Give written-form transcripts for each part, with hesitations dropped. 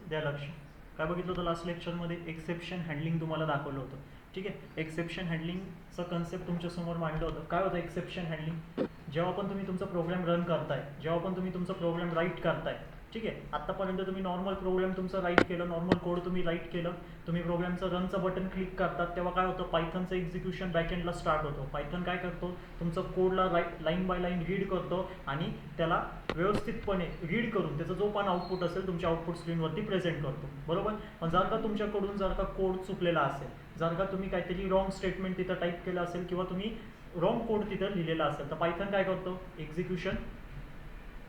द्या लक्ष. काय बघितलं होतं लास्ट लेक्चरमध्ये? एक्सेप्शन हँडलिंग तुम्हाला दाखवलं होतं. ठीक आहे, एक्सेप्शन हँडलिंगचं कन्सेप्ट तुमच्यासमोर मांडलं होतं. काय होतं एक्सेप्शन हँडलिंग? जेव्हा पण तुम्ही तुमचा प्रोग्राम रन करताय, जेव्हा पण तुम्ही तुमचा प्रोग्राम राईट करताय, ठीक आहे, आत्तापर्यंत तुम्ही नॉर्मल प्रोग्राम तुमचं राईट केलं, नॉर्मल कोड तुम्ही राईट केलं, तुम्ही प्रोग्रामचं रनचं बटन क्लिक करतात, तेव्हा काय होतं? पायथनचं एक्झिक्युशन बॅकएंडला स्टार्ट होतो. पायथन काय करतो? तुमचं कोडला लाईन बाय लाईन रीड करतो आणि त्याला व्यवस्थितपणे रीड करून त्याचा जो पण आउटपुट असेल तुमच्या आउटपुट स्क्रीनवरती प्रेझेंट करतो. बरोबर? पण जर का तुमच्याकडून जर का कोड चुकलेला असेल, जर का तुम्ही काहीतरी रॉंग स्टेटमेंट तिथं टाईप केलं असेल किंवा तुम्ही रॉंग कोड तिथं लिहिलेला असेल, तर पायथन काय करतो? एक्झिक्युशन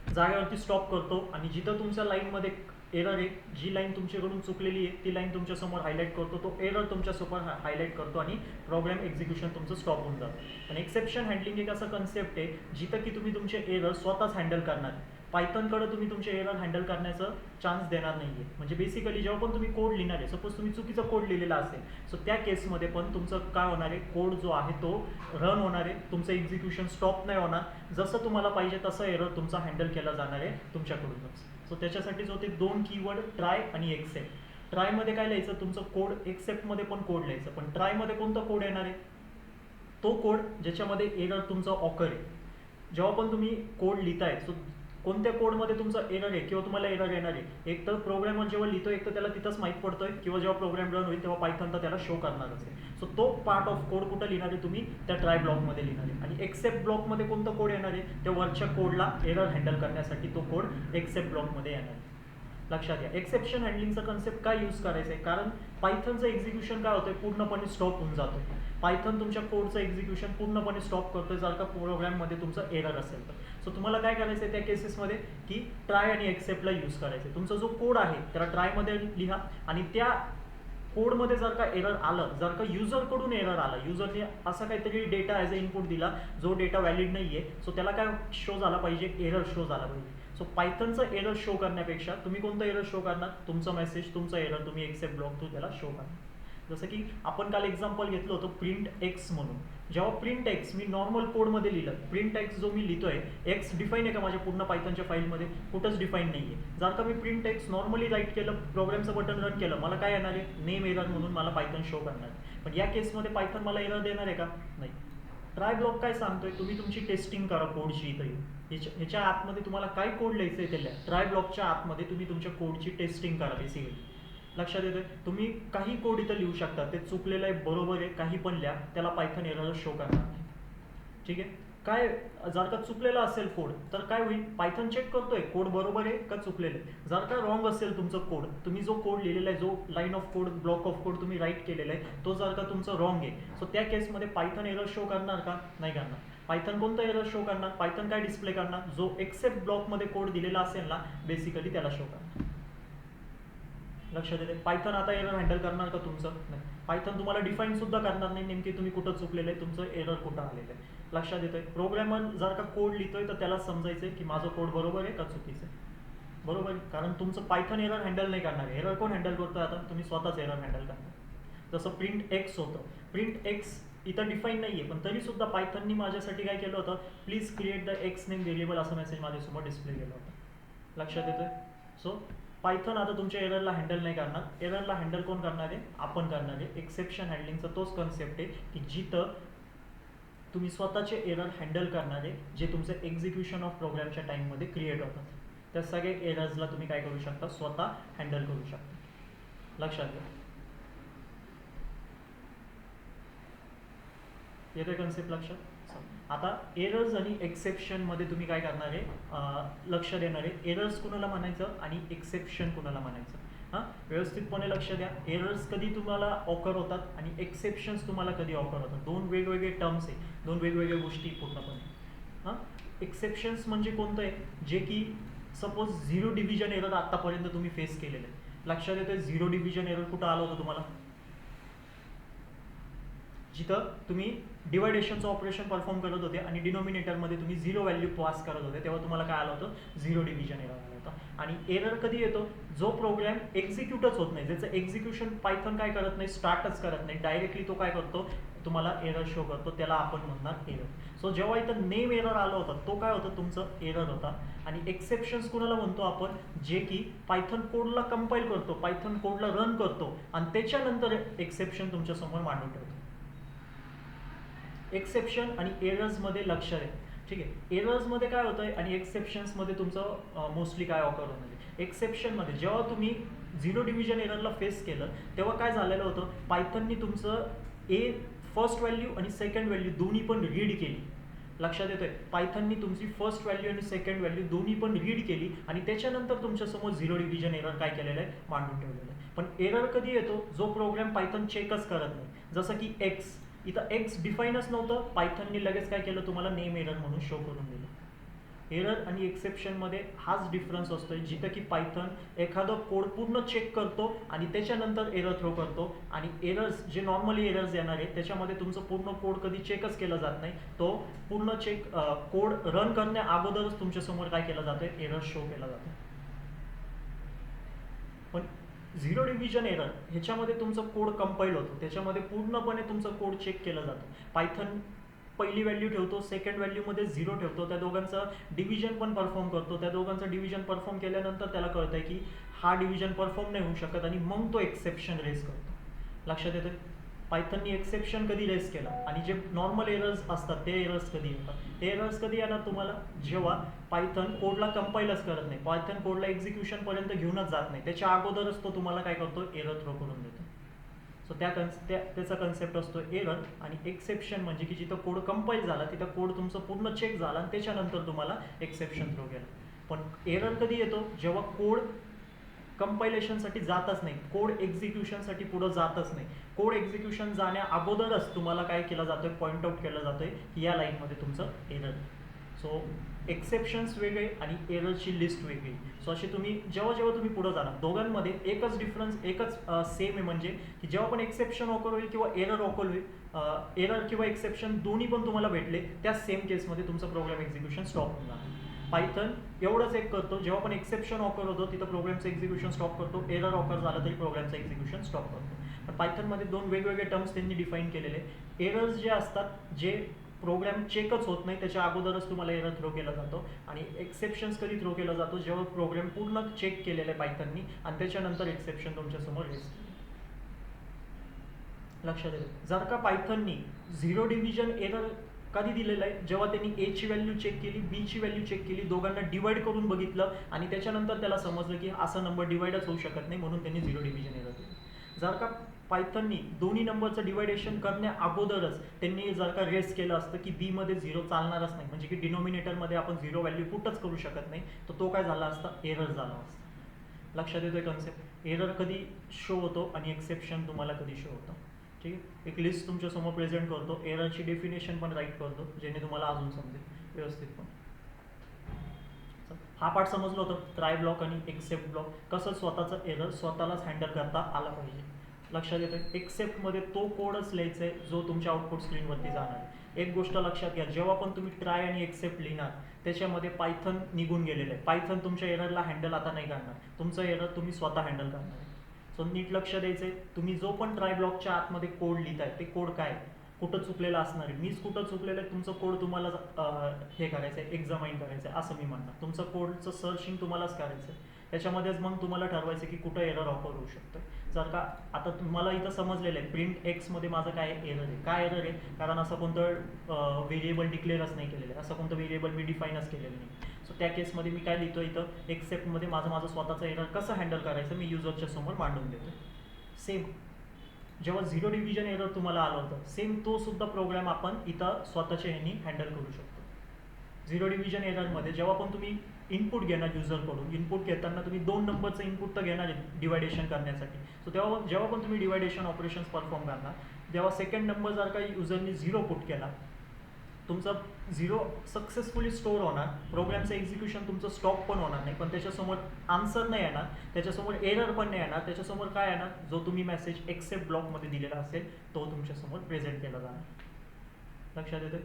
जागेवरती स्टॉप करतो आणि जिथं तुमच्या लाईनमध्ये एरर आहे, जी लाईन तुमच्याकडून चुकलेली आहे ती लाईन तुमच्यासमोर हायलाईट करतो, तो एरर तुमच्यासमोर हायलाईट करतो आणि प्रोग्राम एक्झिक्युशन तुमचं स्टॉप होऊन जातं. पण एक्सेप्शन हँडलिंग एक असं कन्सेप्ट आहे जिथं की तुम्ही तुमचे एरर स्वतःच हँडल करणार. पायथनकडे तुम्ही तुमचे एरर हँडल करण्याचं चान्स देणार नाही आहे. म्हणजे बेसिकली जेव्हा पण तुम्ही कोड लिहिणार आहे, सपोज तुम्ही चुकीचा कोड लिहिलेला असेल, सो त्या केसमध्ये पण तुमचं काय होणार आहे? कोड जो आहे तो रन होणार आहे, तुमचं एक्झिक्युशन स्टॉप नाही होणार, जसं तुम्हाला पाहिजे तसं एरर तुमचा हँडल केला जाणार आहे तुमच्याकडूनच. सो त्याच्यासाठीच होते दोन कीवर्ड, ट्राय आणि एक्सेप्ट. ट्रायमध्ये काय लिहायचं? तुमचं कोड. एक्सेप्टमध्ये पण कोड लिहायचं. पण ट्रायमध्ये कोणता कोड येणार आहे? तो कोड ज्याच्यामध्ये एरर तुमचा ऑकर आहे. जेव्हा पण तुम्ही कोड लिहिताय, सो कोणत्या कोडमध्ये तुमचा एरर आहे किंवा तुम्हाला एरर येणार आहे, एक तर प्रोग्रामर जेव्हा लिहितो एक तर त्याला तिथंच माहीत पडतोय, किंवा जेव्हा प्रोग्राम रन होईल तेव्हा पायथन तर त्याला शो करणारच आहे. सो तो पार्ट ऑफ कोड कुठं लिहिणार आहे तुम्ही? त्या ट्राय ब्लॉकमध्ये लिहिणार आहे. आणि एक्सेप्ट ब्लॉकमध्ये कोणता कोड येणार आहे? त्या वरच्या कोडला एरर हँडल करण्यासाठी तो कोड एक्सेप्ट ब्लॉकमध्ये येणार आहे. लक्षात घ्या. एक्सेप्शन हँडलिंगचा कन्सेप्ट काय यूज करायचं आहे? कारण पायथनचं एक्झिक्युशन काय होतंय? पूर्णपणे स्टॉप होऊन जातो. पायथन तुमच्या कोडचं एक्झिक्युशन पूर्णपणे स्टॉप करतोय जर का प्रोग्राममध्ये तुमचं एरर असेल तर. सो तुम्हाला काय करायचं आहे त्या केसेसमध्ये? की ट्राय आणि एक्सेप्टला यूज करायचं आहे. तुमचा जो कोड आहे त्याला ट्रायमध्ये लिहा आणि त्या कोडमध्ये जर का एरर आलं, जर का युजरकडून एरर आला, युजरने असा काहीतरी डेटा ॲज अ इनपुट दिला जो डेटा व्हॅलिड नाही आहे, सो त्याला काय शो झाला पाहिजे? एरर शो झाला पाहिजे. सो पायथनचं एरर शो करण्यापेक्षा तुम्ही कोणतं एरर शो करणार? तुमचा मेसेज, तुमचा एरर तुम्ही एक्सेप्ट ब्लॉक थ्रू त्याला शो करणार. जसं की आपण काल एक्झाम्पल घेतलं होतं प्रिंट एक्स म्हणून. जेव्हा प्रिंट एक्स मी नॉर्मल कोडमध्ये लिहिलं, प्रिंट एक्स जो मी लिहितोय, एक्स डिफाईन आहे का माझ्या पूर्ण पायथनच्या फाईलमध्ये? कुठंच डिफाईन नाही आहे. जर का मी प्रिंट एक्स नॉर्मली राईट केलं, प्रोग्रामचं बटन रन केलं, मला काय येणार आहे? नेम एरर म्हणून मला पायथन शो करणार आहे. पण या केसमध्ये पायथन मला एरर देणार आहे का? नाही. ट्राय ब्लॉक काय सांगतोय? तुम्ही तुमची टेस्टिंग करा कोडची. इथं ह्याच्या आतमध्ये तुम्हाला काय कोड लिहायचं आहे ते लिहा. ट्राय ब्लॉकच्या आतमध्ये तुम्ही तुमच्या कोडची टेस्टिंग करा बेसिकली. लक्षात येतोय? तुम्ही काही कोड इथं लिहू शकता, ते चुकलेलं आहे, बरोबर आहे, काही पण लिहा, त्याला पायथन एरर शो करणार नाही. ठीक आहे? काय जर का चुकलेला असेल कोड तर काय होईल? पायथन चेक करतोय कोड बरोबर आहे का चुकलेलं आहे. जर का रॉंग असेल तुमचं कोड, तुम्ही जो कोड लिहिलेला आहे, जो line of code, block of code तुम्ही राईट केलेला आहे, तो जर का तुमचं रॉंग आहे, सो त्या केसमध्ये पायथन एरर शो करणार का? नाही करणार. पायथन कोणता एरर शो करणार? पायथन काय डिस्प्ले करणार? जो एक्सेप्ट ब्लॉकमध्ये कोड दिलेला असेल ना, बेसिकली त्याला शो करणार. लक्षात येते? पायथन आता एरर हँडल करणार का तुमचं? नाही. पायथन तुम्हाला डिफाईन सुद्धा करणार नाही नेमकी तुम्ही कुठं चुकलेलं आहे, तुमचं एरर कुठं आलेलं आहे. लक्षात येतोय? प्रोग्रामर जर का कोड लिहितोय तर त्याला समजायचंय की माझं कोड बरोबर आहे का चुकीचं आहे. बरोबर आहे? कारण तुमचं पायथन एरर हँडल नाही करणार. एरर कोण हँडल करतोय? आता तुम्ही स्वतःच एरर हँडल करणार. जसं प्रिंट एक्स होतं, प्रिंट एक्स इथं डिफाईन नाही आहे, पण तरी सुद्धा पायथननी माझ्यासाठी काय केलं होतं? Please create the x name variable असा मेसेज माझ्यासमोर डिस्प्ले केला होता. लक्षात येतोय? सो पायथन आता तुमच्या एररला हँडल नाही करणार. एररला हँडल कोण करणार आहे? आपण करणार आहे. एक्सेप्शन हँडलिंगचा तोच कन्सेप्ट आहे की जिथं तुम्ही स्वतःचे एरर हँडल करणार आहे, जे तुमचं एक्झिक्युशन ऑफ प्रोग्रामच्या टाईममध्ये क्रिएट होतात. त्या सगळ्या एरर्सला तुम्ही काय करू शकता? स्वतः हँडल करू शकता. लक्षात घ्या. येतोय कन्सेप्ट लक्षात? आता एरर्स आणि एक्सेप्शनमध्ये तुम्ही काय करणार आहे? लक्ष देणार आहे. एरर्स कुणाला म्हणायचं आणि एक्सेप्शन कुणाला म्हणायचं? हां, व्यवस्थितपणे लक्ष द्या. एरर्स कधी तुम्हाला ऑकर होतात आणि एक्सेप्शन्स तुम्हाला कधी ऑकर होतात. दोन वेगवेगळे टर्म्स आहे, दोन वेगवेगळ्या गोष्टी पूर्णपणे. हां, एक्सेप्शन्स म्हणजे कोणतं आहे? जे की सपोज झिरो डिव्हिजन एरर आत्तापर्यंत तुम्ही फेस केलेलं आहे. लक्षात येतोय? झिरो डिव्हिजन एरर कुठं आलं होतं तुम्हाला? जिथं तुम्ही डिवायडेशनचं ऑपरेशन परफॉर्म करत होते आणि डिनॉमिनेटरमध्ये तुम्ही झिरो व्हॅल्यू पास करत होते, तेव्हा तुम्हाला काय आलं होतं? झिरो डिव्हिजन एरर आलं होतं. आणि एरर कधी येतो? जो प्रोग्राम एक्झिक्यूटच होत नाही, ज्याचं एक्झिक्युशन पायथन काय करत नाही? स्टार्टच करत नाही. डायरेक्टली तो काय करतो? तुम्हाला एरर शो करतो, त्याला आपण म्हणणार एरर. सो जेव्हा इथं नेम एरर आला होता तो काय होता, तुमचं एरर होता. आणि एक्सेप्शन्स कुणाला म्हणतो आपण, जे की पायथन कोडला कंपाईल करतो, पायथन कोडला रन करतो आणि त्याच्यानंतर एक्सेप्शन तुमच्या समोर मांडून ठेवतो. एक्सेप्शन आणि एरर्समध्ये लक्ष आहे, ठीक आहे. एरर्समध्ये काय होतंय आणि एक्सेप्शन्समध्ये तुमचं मोस्टली काय ऑकर होणार आहे. एक्सेप्शनमध्ये जेव्हा तुम्ही झिरो डिव्हिजन एररला फेस केलं तेव्हा काय झालेलं होतं, पायथननी तुमचं फर्स्ट व्हॅल्यू आणि सेकंड व्हॅल्यू दोन्ही पण रीड केली. लक्षात येतोय, पायथननी तुमची फर्स्ट व्हॅल्यू आणि सेकंड व्हॅल्यू दोन्ही पण रीड केली आणि त्याच्यानंतर तुमच्यासमोर झिरो डिव्हिजन एरर काय केलेलं आहे, मांडून ठेवलेलं आहे. पण एरर कधी येतो, जो प्रोग्राम पायथन चेकच करत नाही. जसं की एक्स, इथं एक्स डिफाईनच नव्हतं, पायथननी लगेच काय केलं, तुम्हाला नेम एरर म्हणून शो करून दिलं. एरर आणि एक्सेप्शनमध्ये हाच डिफरन्स असतोय, जिथं की पायथन एखादं कोड पूर्ण चेक करतो आणि त्याच्यानंतर एरर थ्रो करतो. आणि एरर्स जे नॉर्मली एरर्स येणार आहे त्याच्यामध्ये तुमचं पूर्ण कोड कधी चेकच केला जात नाही, तो पूर्ण चेक कोड रन करण्या अगोदरच तुमच्यासमोर काय केला जातोय, एरर शो केला जातो. पण झिरो डिव्हिजन एरर ह्याच्यामध्ये तुमचं कोड कंपाईल होतो, त्याच्यामध्ये पूर्णपणे तुमचं कोड चेक केलं जातं. पायथन पहिली व्हॅल्यू ठेवतो, सेकंड व्हॅल्यूमध्ये झिरो ठेवतो, त्या दोघांचं डिव्हिजन पण परफॉर्म करतो. त्या दोघांचं डिव्हिजन परफॉर्म केल्यानंतर त्याला कळतंय की हा डिव्हिजन परफॉर्म नाही होऊ शकत आणि मग तो एक्सेप्शन रेज करतो. लक्षात येतं, पायथननी एक्सेप्शन कधी रेज केला आणि जे नॉर्मल एरर्स असतात ते एरर्स कधी येतात. ते एरर्स कधी येणार तुम्हाला, जेव्हा पायथन कोडला कंपाईलच करत नाही, पायथन कोडला एक्झिक्युशनपर्यंत घेऊनच जात नाही, त्याच्या अगोदरच तो तुम्हाला काय करतो, एरर थ्रो करून देतो. सो त्याचा कन्सेप्ट असतो एरर. आणि एक्सेप्शन म्हणजे की जिथं कोड कंपाईल झाला तिथं कोड तुमचं पूर्ण चेक झाला आणि त्याच्यानंतर तुम्हाला एक्सेप्शन थ्रो केलं. पण एरर कधी येतो, जेव्हा कोड कंपायलेशनसाठी जातच नाही, कोड एक्झिक्युशनसाठी पुढं जातच नाही, कोड एक्झिक्युशन जाण्या अगोदरच तुम्हाला काय केलं जातोय, पॉईंट आउट केलं जातोय की या लाईनमध्ये तुमचं एरर. सो एक्सेप्शन्स वेगळे आणि एररची लिस्ट वेगळी. सो अशी तुम्ही जेव्हा तुम्ही पुढे जाणार दोघांमध्ये एकच डिफरन्स, एकच सेम आहे, म्हणजे की जेव्हा पण एक्सेप्शन ऑकर होईल किंवा एरर ऑकर होईल, एरर किंवा एक्सेप्शन दोन्ही पण तुम्हाला भेटले, त्या सेम केसमध्ये तुमचं प्रोग्राम एक्झिक्युशन स्टॉप होऊन जाणार. पायथन एवढंच एक करतो, जेव्हा पण एक्सेप्शन ऑकर होतो तिथं प्रोग्रामचं एक्झिक्युशन स्टॉप करतो, एरर ऑकर झालं तरी प्रोग्रामचं एक्झिक्युशन स्टॉप करतो. पण पायथनमध्ये दोन वेगवेगळे टर्म्स त्यांनी डिफाईन केलेले. एरर्स जे असतात, जे प्रोग्राम चेकच होत नाही त्याच्या अगोदरच तुम्हाला एरर थ्रो केला जातो. आणि एक्सेप्शन्स कधी थ्रो केला जातो, जेव्हा प्रोग्राम पूर्ण चेक केलेलं आहे पायथननी आणि त्याच्यानंतर एक्सेप्शन तुमच्यासमोर रेज. लक्षात येईल, जर का पायथननी झिरो डिव्हिजन एरर कधी दिलेलं आहे, जेव्हा त्यांनी ए ची व्हॅल्यू चेक केली, बी ची व्हॅल्यू चेक केली, दोघांना डिवाइड करून बघितलं आणि त्याच्यानंतर त्याला समजलं की असा नंबर डिवाइडच होऊ शकत नाही, म्हणून त्यांनी झिरो डिव्हिजन एरर दिली. जर का पायथननी दोन्ही नंबरचं डिवायडेशन करण्या अगोदरच त्यांनी जर का रेस केलं असतं की बी मध्ये झिरो चालणारच नाही, म्हणजे की डिनोमिनेटरमध्ये आपण झिरो व्हॅल्यू पुटच करू शकत नाही, तर तो काय झाला असता, एरर झाला असता. लक्षात येतोय कन्सेप्ट. एरर कधी शो होतो आणि एक्सेप्शन तुम्हाला कधी शो होतं. ठीक आहे, एक लिस्ट तुमच्यासमोर प्रेझेंट करतो, एररची डेफिनेशन पण राईट करतो, जेणे तुम्हाला अजून समजेल व्यवस्थितपणे. हा पार्ट समजलं होतं, ट्राय ब्लॉक आणि एक्सेप्ट ब्लॉक, कसं स्वतःचं एरर स्वतःलाच हँडल करता आला पाहिजे. लक्षात येतोय, एक्सेप्टमध्ये तो कोडच लिहायचा आहे जो तुमच्या आउटपुट स्क्रीनवरती जाणार आहे. एक गोष्ट लक्षात घ्या, जेव्हा पण तुम्ही ट्राय आणि एक्सेप्ट लिहिणार त्याच्यामध्ये पायथन निघून गेलेलं आहे, पायथन तुमच्या एररला हँडल आता नाही करणार, तुमचं एरर तुम्ही स्वतः हँडल करणार आहे. सो नीट लक्ष द्यायचं आहे, तुम्ही जो पण ट्राय ब्लॉकच्या आतमध्ये कोड लिहिताय ते कोड काय, कुठं चुकलेलं असणार आहे, मीच कुठं चुकलेलं आहे, तुमचं कोड तुम्हाला हे करायचं आहे, एक्झामाइन करायचं आहे असं मी म्हणणार. तुमचं कोडचं सर्चिंग तुम्हालाच करायचं आहे, त्याच्यामध्येच मग तुम्हाला ठरवायचं की कुठं एरर ऑफर होऊ शकतं. जर का आता तुम्हाला इथं समजलेलं आहे प्रिंट एक्समध्ये माझं काय एरर आहे, काय एरर आहे, कारण असं कोणतं व्हेरिएबल डिक्लेअरच नाही केलेलं आहे, असं कोणतं व्हेरिएबल मी डिफाईनच केलेलं नाही. सो त्या केसमध्ये मी काय लिहितो, इथं एक्सेप्टमध्ये माझं स्वतःचं एरर कसं हँडल करायचं मी युजरच्या समोर मांडून देतो. सेम जेव्हा झिरो डिव्हिजन एरर तुम्हाला आलं होतं, सेम तो सुद्धा प्रोग्राम आपण इथं स्वतःच्या ह्यांनी हँडल करू शकतो. झिरो डिव्हिजन एररमध्ये जेव्हा पण तुम्ही इनपुट घेणार युजरकडून, इनपुट घेताना तुम्ही 2 नंबरचं इनपुट तर घेणार आहे डिवायडेशन करण्यासाठी. सो तेव्हा जेव्हा पण तुम्ही डिवायडेशन ऑपरेशन्स परफॉर्म करणार, तेव्हा सेकंड नंबर जर का युजरनी 0 पुट केला, तुमचा 0 सक्सेसफुली स्टोअर होणार, प्रोग्रामचं एक्झिक्युशन तुमचं स्टॉप पण होणार नाही, पण त्याच्यासमोर आन्सर नाही येणार, त्याच्यासमोर एरर पण नाही येणार, त्याच्यासमोर काय येणार, जो तुम्ही मेसेज एक्सेप्ट ब्लॉकमध्ये दिलेला असेल तो तुमच्यासमोर प्रेझेंट केला जाणार. लक्षात येते.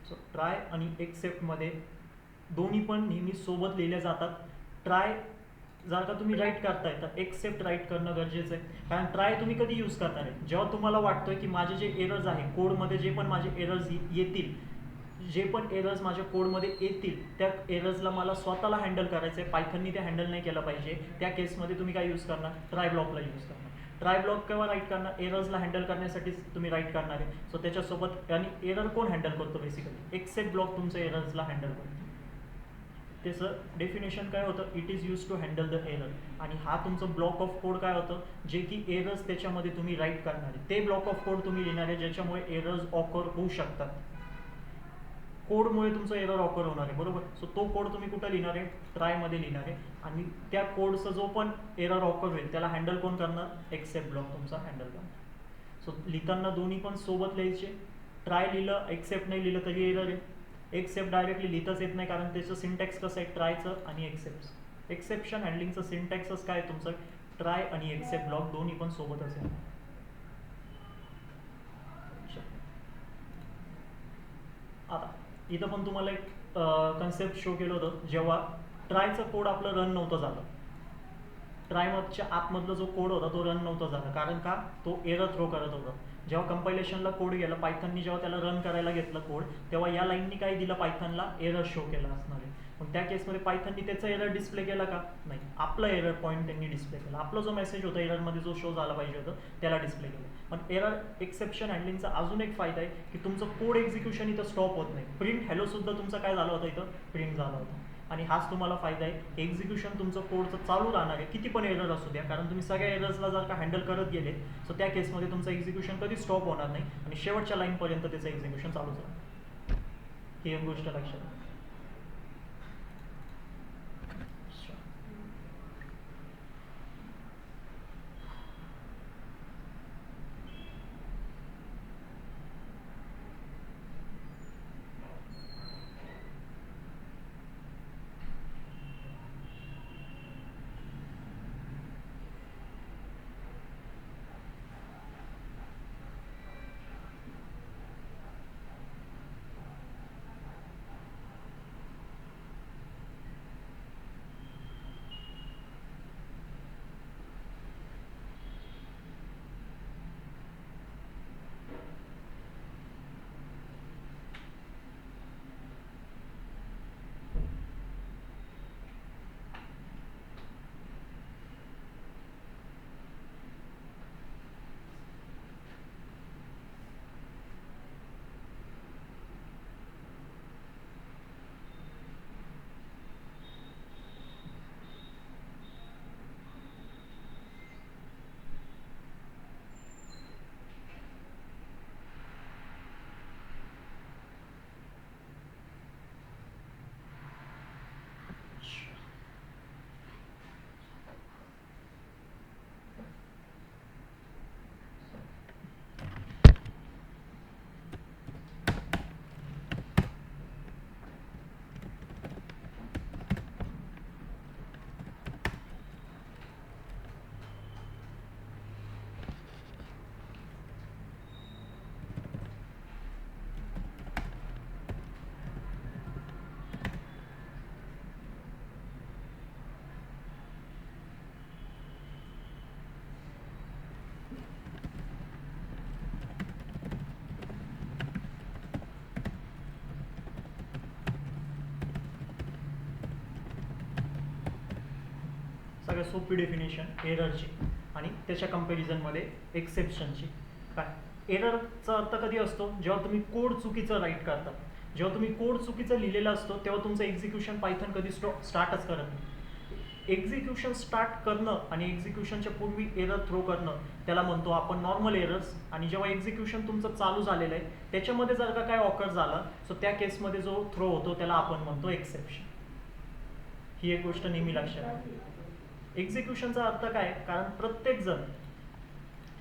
सो ट्राय आणि एक्सेप्टमध्ये दोन्ही पण नेहमी सोबत लिहिल्या जातात. ट्राय जर का तुम्ही राईट करताय तर एक्सेप्ट राईट करणं गरजेचं आहे. कारण ट्राय तुम्ही कधी यूज करणार आहे, जेव्हा तुम्हाला वाटतोय की माझे जे एरर्स आहे कोडमध्ये, जे पण माझे एरर्स येतील, जे पण एरर्स माझ्या कोडमध्ये येतील त्या एरर्सला मला स्वतःला हँडल करायचं आहे, पायथननी ते हँडल नाही केलं पाहिजे. त्या केसमध्ये तुम्ही काय यूज करणार, ट्राय ब्लॉकला यूज करणार. ट्राय ब्लॉक केव्हा राईट करणार, एरर्सला हँडल करण्यासाठीच तुम्ही राईट करणार आहे. सो त्याच्यासोबत, आणि एरर कोण हँडल करतो बेसिकली, एक्सेप्ट ब्लॉक तुमचं एरर्सला हँडल करतो. त्याचं डेफिनेशन काय होतं, it is use to handle the error. आणि हा तुमचं ब्लॉक ऑफ कोड काय होतं, जे की एरर्स त्याच्यामध्ये तुम्ही राईट करणार आहे, ते ब्लॉक ऑफ कोड तुम्ही लिहिणार आहे ज्याच्यामुळे एरर्स ऑकर होऊ शकतात. कोडमुळे तुमचं एरर ऑकर होणार आहे, बरोबर. सो तो कोड तुम्ही कुठं लिहिणार आहे, ट्रायमध्ये लिहिणार आहे. आणि त्या कोडचा जो पण एरर ऑकर होईल त्याला हँडल कोण करणार, एक्सेप्ट ब्लॉक तुमचा हँडल करणार. सो लिहिताना दोन्ही पण सोबत लिहायचे. ट्राय लिहिलं, एक्सेप्ट नाही लिहिलं तरी एरर आहे. एक्सेप्ट डायरेक्टली लिहिताच येत नाही, कारण त्याचं सिंटॅक्स कसं आहे ट्रायचं आणि एक्सेप्ट. एक्सेप्शन हँडलिंगचं सिंटॅक्सच काय तुमचं, ट्राय आणि एक्सेप्ट ब्लॉक दोन्ही पण सोबत असेल. आता इथं पण तुम्हाला एक कन्सेप्ट शो केलं होतं, जेव्हा ट्रायचं कोड आपलं रन नव्हतं झालं, ट्रायमधच्या आतमधला जो कोड होता तो रन नव्हता झाला. कारण का, तो एरर थ्रो करत होता. जेव्हा कंपायलेशनला कोड गेला, पायथननी जेव्हा त्याला रन करायला घेतलं कोड, तेव्हा या लाईननी काय दिलं, पायथनला एरर शो केला असणार आहे. मग त्या केसमध्ये पायथननी त्याचा एरर डिस्प्ले केला का, नाही. आपला एरर पॉईंट त्यांनी डिस्प्ले केला, आपला जो मेसेज होता एररमध्ये जो शो झाला पाहिजे होता त्याला डिस्प्ले केला. पण एरर एक्सेप्शन हँडलिंगचा अजून एक फायदा आहे की तुमचं कोड एक्झिक्युशन इथं स्टॉप होत नाही. प्रिंट हॅलो सुद्धा तुमचा काय झाला होता, इथं प्रिंट झाला होता. आणि हाच तुम्हाला फायदा आहे, एक्झिक्युशन तुमचं कोडचं चालू राहणार आहे किती पण एरर असू द्या, कारण तुम्ही सगळ्या एरर्सला जर का हँडल करत गेले सो त्या केसमध्ये तुमचं एक्झिक्युशन कधी स्टॉप होणार नाही आणि शेवटच्या लाईनपर्यंत त्याचं एक्झिक्युशन चालूच राहणार. ही एक गोष्ट लक्षात घ्या. सगळ्यात सोपी डेफिनेशन एररची आणि त्याच्या कंपॅरिझनमध्ये एक्सेप्शनची. काय एररचा अर्थ कधी असतो, जेव्हा तुम्ही कोड चुकीचं राईट करता. जेव्हा तुम्ही कोड चुकीचं लिहिलेला असतो तेव्हा तुमचं एक्झिक्युशन पायथन कधी स्टार्टच करत नाही. एक्झिक्युशन स्टार्ट करणं आणि एक्झिक्युशनच्या पूर्वी एरर थ्रो करणं त्याला म्हणतो आपण नॉर्मल एरर्स. आणि जेव्हा एक्झिक्युशन तुमचं चालू झालेलं आहे त्याच्यामध्ये जर का काय ऑकर झाला सो त्या केसमध्ये जो थ्रो होतो त्याला आपण म्हणतो एक्सेप्शन. ही एक गोष्ट नेहमी लक्षात घ्या. एक्झिक्युशनचा अर्थ काय, कारण प्रत्येक जण,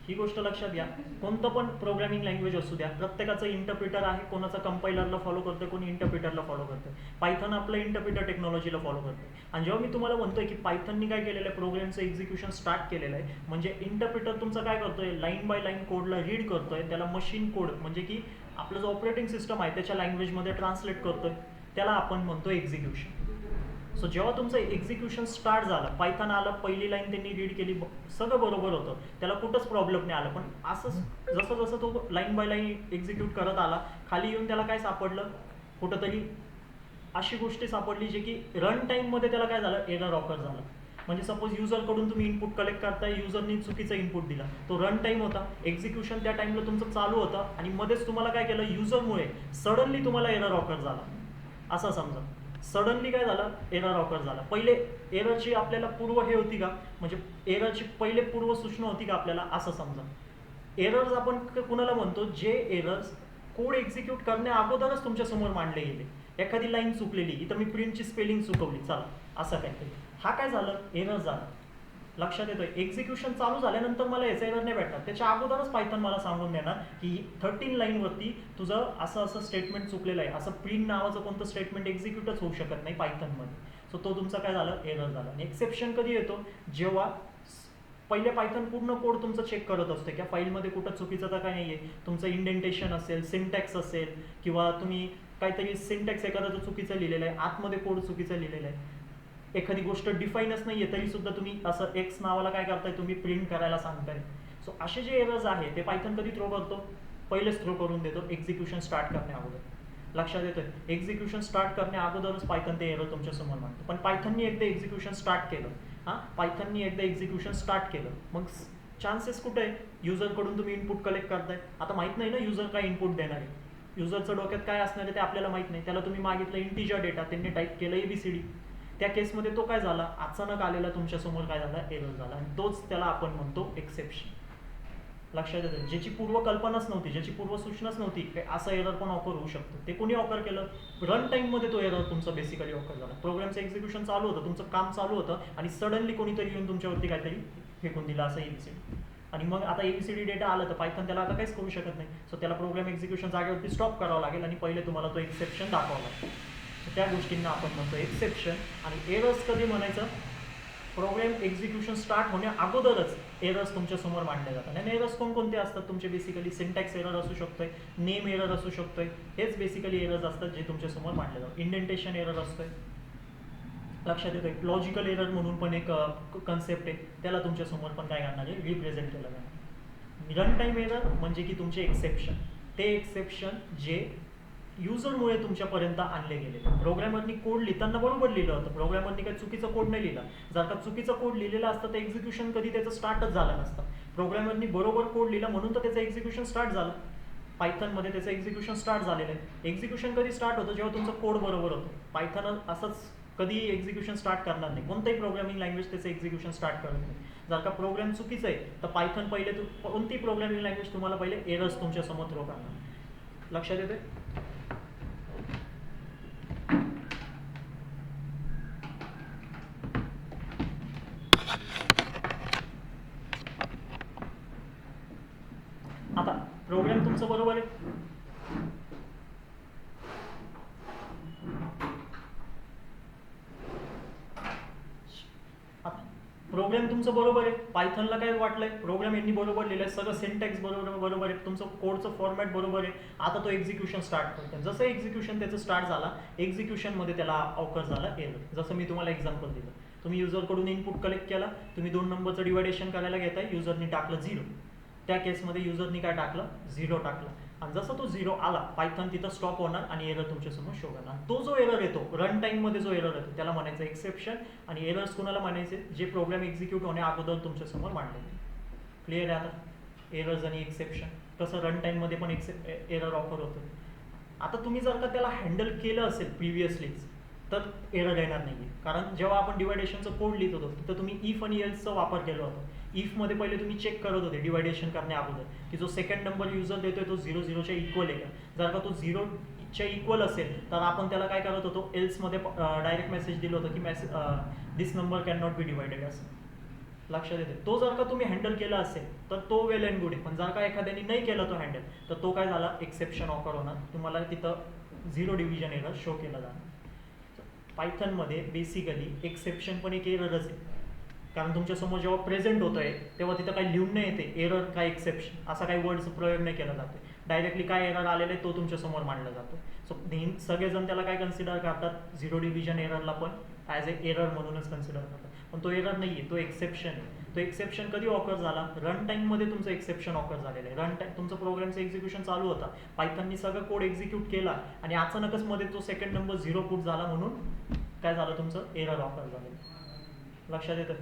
ही गोष्ट लक्षात घ्या, कोणतं पण प्रोग्रामिंग लँग्वेज असू द्या प्रत्येकाचं इंटरप्रिटर आहे. कोणाचं कंपायलरला फॉलो करतं, कोणी इंटरप्रिटरला फॉलो करतं. पायथन आपलं इंटरप्रिटर टेक्नॉलॉजीला फॉलो करतं. आणि जेव्हा मी तुम्हाला म्हणतोय की पायथननी काय केलेलं आहे, प्रोग्रामचं एक्झिक्युशन स्टार्ट केलेलं आहे, म्हणजे इंटरप्रिटर तुमचं काय करतोय, लाईन बाय लाईन कोडला रीड करतोय, त्याला मशीन कोड म्हणजे की आपलं जो ऑपरेटिंग सिस्टम आहे त्याच्या लँग्वेजमध्ये ट्रान्सलेट करतोय, त्याला आपण म्हणतो एक्झिक्युशन. सो जेव्हा तुमचं एक्झिक्युशन स्टार्ट झालं, पायथन आलं, पहिली लाईन त्यांनी रीड केली, सगळं बरोबर होतं, त्याला कुठंच प्रॉब्लेम नाही आला. पण असं जसं जसं तो लाईन बाय लाईन एक्झिक्यूट करत आला, खाली येऊन त्याला काय सापडलं, कुठंतरी अशी गोष्टी सापडली जे की रन टाईममध्ये त्याला काय झालं, एरर ऑकर झालं. म्हणजे सपोज युजरकडून तुम्ही इनपुट कलेक्ट करताय, युजरनी चुकीचा इनपुट दिला, तो रन टाईम होता, एक्झिक्युशन त्या टाईमला तुमचं चालू होतं आणि मध्येच तुम्हाला काय केलं, युजरमुळे सडनली तुम्हाला एरर ऑकर झाला. असं समजा सडनली काय झालं, एरर ऑकर झाला. पहिले एररची आपल्याला पूर्व हे होती का, म्हणजे एररची पहिले पूर्व सूचना होती का आपल्याला, असं समजा. एरर्स आपण कुणाला म्हणतो, जे एरर्स कोड एक्झिक्यूट करण्या अगोदरच तुमच्या समोर मांडले गेले. एखादी लाईन चुकलेली, इथं मी प्रिंटची स्पेलिंग चुकवली, चला असं काहीतरी, हा काय झालं, एरर झाला. लक्षात येतोय, एक्झिक्युशन चालू झाल्यानंतर मला याचा एरर नाही भेटणार, त्याच्या अगोदरच पायथन मला सांगून देणार की 13 लाईनवरती तुझं असं असं स्टेटमेंट चुकलेलं आहे, असं प्रिंट नावाचं कोणतं स्टेटमेंट एक्झिक्यूटच होऊ शकत नाही पायथनमध्ये. सो तो तुमचा काय झालं, एरर झाला. आणि एक्सेप्शन कधी येतो, जेव्हा पहिले पायथन पूर्ण कोड तुमचं चेक करत असते की फाईलमध्ये कुठं चुकीचं तर काय नाही आहे, तुमचं इंडेंटेशन असेल, सिंटॅक्स असेल, किंवा तुम्ही काहीतरी सिंटॅक्स एखाद्याचं चुकीचं लिहिलेलं आहे, आतमध्ये कोड चुकीचं लिहिलेलं आहे, एखादी गोष्ट डिफाईनच नाही आहे तरी सुद्धा तुम्ही असं एक्स नावाला काय करताय, तुम्ही प्रिंट करायला सांगताय. सो असे जे एरर्स आहे ते पायथन कधी थ्रो करतो, पहिलेच थ्रो करून देतो एक्झिक्युशन स्टार्ट करण्या अगोदर. लक्षात येतोय, एक्झिक्युशन स्टार्ट करण्या अगोदरच पायथन ते एरर तुमच्या समोर मांडतो. पण पायथननी एकदा एक्झिक्युशन स्टार्ट केलं, पायथननी एकदा एक्झिक्युशन स्टार्ट केलं, मग चान्सेस कुठे आहे, युजरकडून तुम्ही इनपुट कलेक्ट करताय, आता माहित नाही ना युजर काय इनपुट देणार आहे, युजरचं डोक्यात काय असणार आहे ते आपल्याला माहित नाही. त्याला तुम्ही मागितलं इंटिजर डेटा, त्यांनी टाईप केलं ABCD, त्या केसमध्ये तो काय झाला, अचानक आलेला तुमच्यासमोर काय झाला, एरर झाला, आणि तोच त्याला आपण म्हणतो एक्सेप्शन. लक्षात येतं, ज्याची पूर्व कल्पनाच नव्हती, ज्याची पूर्व सूचनाच नव्हती, असं एरर पण ऑफर होऊ शकतो. ते कोणी ऑफर केलं, रन टाईममध्ये तो एरर तुमचा बेसिकली ऑफर झाला. प्रोग्रामचं एक्झिक्युशन चालू होतं, तुमचं काम चालू होतं, आणि सडनली कोणीतरी येऊन तुमच्यावरती काहीतरी फेकून दिलं, असं ABCD. आणि मग आता ABCD डेटा आलं तर पायथन त्याला आता काहीच करू शकत नाही. सो त्याला प्रोग्राम एक्झिक्युशन जागेवरती स्टॉप करावं लागेल आणि पहिले तुम्हाला तो एक्सेप्शन दाखवावा लागेल. त्या गोष्टींना आपण म्हणतो एक्सेप्शन. आणि एरर्स कधी म्हणायचं, प्रोग्राम एक्झिक्युशन स्टार्ट होण्या अगोदरच एरर्स तुमच्या समोर मांडले जातात. आणि एरर्स कोणकोणते असतात तुमचे, बेसिकली सिंटॅक्स एरर असू शकतोय, नेम एरर असू शकतोय, हेच बेसिकली एरर्स असतात जे तुमच्या समोर मांडले जातात. इंडेंटेशन एरर असतोय, लक्षात येतोय, लॉजिकल एरर म्हणून पण एक कन्सेप्ट आहे, त्याला तुमच्या समोर पण काय करणार आहे, रिप्रेझेंट केलं जाणार. रन टाईम एरर म्हणजे की तुमचे एक्सेप्शन, ते एक्सेप्शन जे युजरमुळे तुमच्यापर्यंत आणले गेले. प्रोग्रामरनी कोड लिहिताना बरोबर लिहिलं होतं, प्रोग्रामरनी काही चुकीचं कोड नाही लिहिला. जर का चुकीचं कोड लिहिलेलं असतं तर एक्झिक्युशन कधी त्याचं स्टार्टच झालं नसतं. प्रोग्रामरनी बरोबर कोड लिहिला म्हणून तर त्याचं एक्झिक्युशन स्टार्ट झालं. पायथनमध्ये त्याचं एक्झिक्युशन स्टार्ट झालेलं आहे. एक्झिक्युशन कधी स्टार्ट होतं, जेव्हा तुमचं कोड बरोबर होतं. पायथन असंच कधी एक्झिक्युशन स्टार्ट करणार नाही, कोणताही प्रोग्रामिंग लँग्वेज त्याचं एक्झिक्युशन स्टार्ट करत नाही. जर का प्रोग्राम चुकीचं आहे तर पायथन पहिले, कोणती प्रोग्रामिंग लँग्वेज तुम्हाला पहिले एरर्स तुमच्या समोर थ्रो करणार. लक्षात येते. आता प्रोग्राम तुमचं बरोबर आहे, प्रोग्राम तुमचं बरोबर आहे, पायथनला काय वाटलंय, प्रोग्राम यांनी बरोबर लिहिलंय, सगळं सिंटॅक्स बरोबर आहे, तुमचं कोडचं फॉर्मॅट बरोबर आहे. आता तो एक्झिक्युशन स्टार्ट करतो, जसं एक्झिक्युशन त्याचं स्टार्ट झाला, एक्झिक्युशनमध्ये त्याला ऑकर झाला एरर. जसं मी तुम्हाला एक्झाम्पल दिलं, तुम्ही युजरकडून इनपुट कलेक्ट केला, तुम्ही 2 नंबरचं डिवायडेशन करायला घेताय, युजरनी टाकलं 0, त्या केसमध्ये युजरनी काय टाकलं, 0 टाकलं, आणि जसं तो 0 आला, पायथन तिथं स्टॉप होणार आणि एरर तुमच्यासमोर शो करणार. तो जो एरर येतो, रन टाईममध्ये जो एरर येतो, त्याला म्हणायचं एक्सेप्शन. आणि एरर्स कोणाला म्हणायचे, जे प्रोग्राम एक्झिक्यूट होण्या अगोदर तुमच्यासमोर मांडले. क्लिअर आहे आता एरर्स आणि एक्सेप्शन, कसं रन टाईममध्ये पण एरर ऑफर होतो. आता तुम्ही जर का त्याला हँडल केलं असेल प्रिव्हियसलीच तर एरर येणार नाही. कारण जेव्हा आपण डिवायडेशनचं कोड लिहित होतो तर तुम्ही इफ आणि एल्सचा वापर केला होता. इफमध्ये पहिले तुम्ही चेक करत होते डिवायडेशन करण्या अगोदर की जो सेकंड नंबर युजर देतोय तो 0-0च्या इक्वल आहे का. जर का तो 0च्या इक्वल असेल तर आपण त्याला काय करत होतो, एल्समध्ये डायरेक्ट मेसेज दिलं होतं की this number can not be divided असं. लक्षात येते. तो जर का तुम्ही हँडल केला असेल तर तो वेल अँड गुड आहे, पण जर का एखाद्याने नाही केला तो हँडल तर तो काय झाला, एक्सेप्शन ऑफर होणार, तुम्हाला तिथं 0 डिव्हिजन एरर शो केला जाणार. पायथनमध्ये बेसिकली एक्सेप्शन पण एक एररच आहे, कारण तुमच्यासमोर जेव्हा प्रेझेंट होत आहे तेव्हा तिथं काही लिहून नाही येते एरर काय एक्सेप्शन असा काही वर्डचा प्रयोग नाही केला जातो. डायरेक्टली काय एरर आलेला आहे तो तुमच्यासमोर मांडला जातो. सो सगळेजण त्याला काय कन्सिडर करतात, 0 डिव्हिजन एररला पण ॲज ए एरर म्हणूनच कन्सिडर करतात. पण तो एरर नाही आहे, तो एक्सेप्शन आहे. तो एक्सेप्शन कधी ऑकर झाला? रन टाईममध्ये तुमचं एक्सेप्शन ऑकर झालेलं आहे. रन टाईम तुमचं प्रोग्रामचं एक्झिक्युशन चालू होता, पायथननी सगळं कोड एक्झिक्यूट केला आणि अचानकच मध्ये तो सेकंड नंबर 0 पुट झाला, म्हणून काय झालं? तुमचं एरर ऑकर झालं. लक्षात येतं?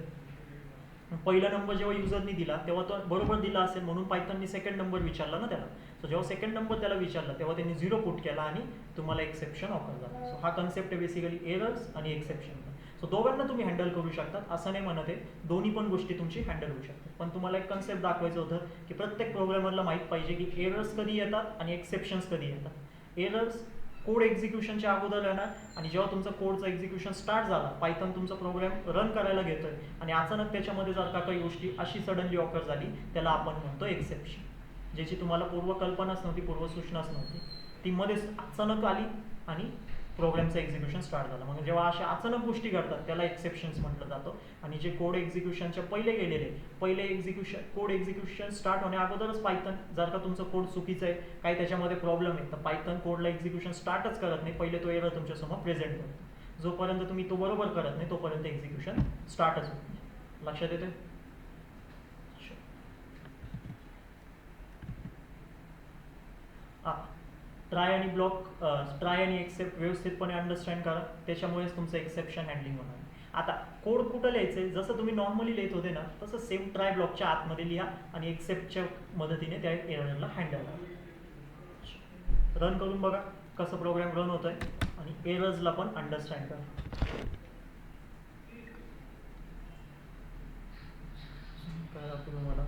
पहिला नंबर जेव्हा युजरनी दिला तेव्हा तो बरोबर दिला असेल, म्हणून पायथननी सेकंड नंबर विचारला ना त्याला. सो जेव्हा सेकंड नंबर त्याला विचारला तेव्हा त्यांनी 0 पुट केला आणि तुम्हाला एक्सेप्शन ऑकर झाला. सो हा कन्सेप्ट आहे बेसिकली एरर्स आणि एक्सेप्शन. सो दोघांना तुम्ही हँडल करू शकतात, असं नाही म्हणत आहे, दोन्ही पण गोष्टी तुमची हँडल होऊ शकतात. पण तुम्हाला एक कन्सेप्ट दाखवायचं होतं की प्रत्येक प्रोग्रामरला माहीत पाहिजे की एरर्स कधी येतात आणि एक्सेप्शन्स कधी येतात. एरर्स कोड एक्झिक्युशनच्या अगोदर येणार, आणि जेव्हा तुमचा कोडचं एक्झिक्युशन स्टार्ट झाला, पायथन तुमचा प्रोग्राम रन करायला घेतोय आणि अचानक त्याच्यामध्ये जर का काही गोष्टी अशी सडनली ऑकर झाली, त्याला आपण म्हणतो एक्सेप्शन. ज्याची तुम्हाला पूर्वकल्पनाच नव्हती, पूर्वसूचनाच नव्हती, ती मध्येच अचानक आली आणि प्रोग्रामचं एक्झिक्युशन स्टार्ट झालं. मग जेव्हा अशा अचानक गोष्टी घडतात त्याला एक्सेप्शन्स म्हटलं जातं. आणि जे कोड एक्झिक्युशनच्या पहिले गेलेले, पहिले कोड एक्झिक्युशन स्टार्ट होण्या अगोदरच पायथन जर का तुमचं कोड चुकीचं आहे, काही त्याच्यामध्ये प्रॉब्लेम आहे, तर पायथन कोडला एक्झिक्युशन स्टार्टच करत नाही, पहिले तो एरर तुमच्यासमोर प्रेझेंट करतो. जोपर्यंत तुम्ही तो बरोबर करत नाही तोपर्यंत एक्झिक्युशन स्टार्टच होत नाही. लक्षात येते? ट्राय आणि ट्राय आणि एक्सेप्ट व्यवस्थितपणे अंडरस्टँड करा, त्याच्यामुळेच तुमचं एक्सेप्शन हँडलिंग होणार. आता कोड कुठं लिहायचं? जसं तुम्ही नॉर्मली लिहित होते ना, तसं सेम ट्राय ब्लॉकच्या आतमध्ये लिहा आणि एक्सेप्टच्या मदतीने त्या एररला हँडल करा. रन करून बघा कसं प्रोग्राम रन होतोय आणि एरर्सला पण अंडरस्टँड करा. काय दाखवू तुम्हाला?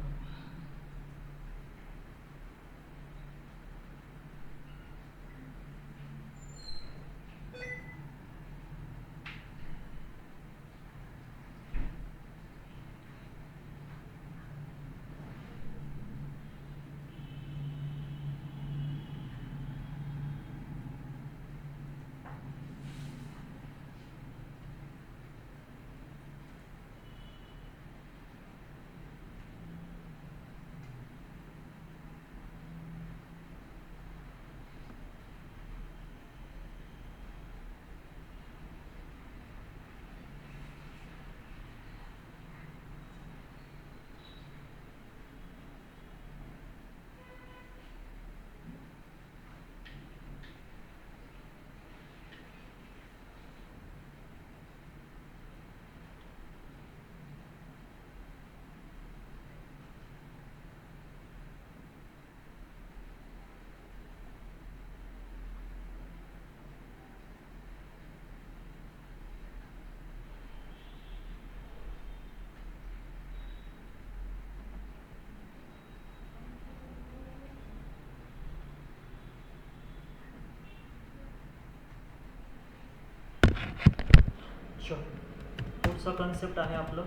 पुढचं कन्सेप्ट आहे आपलं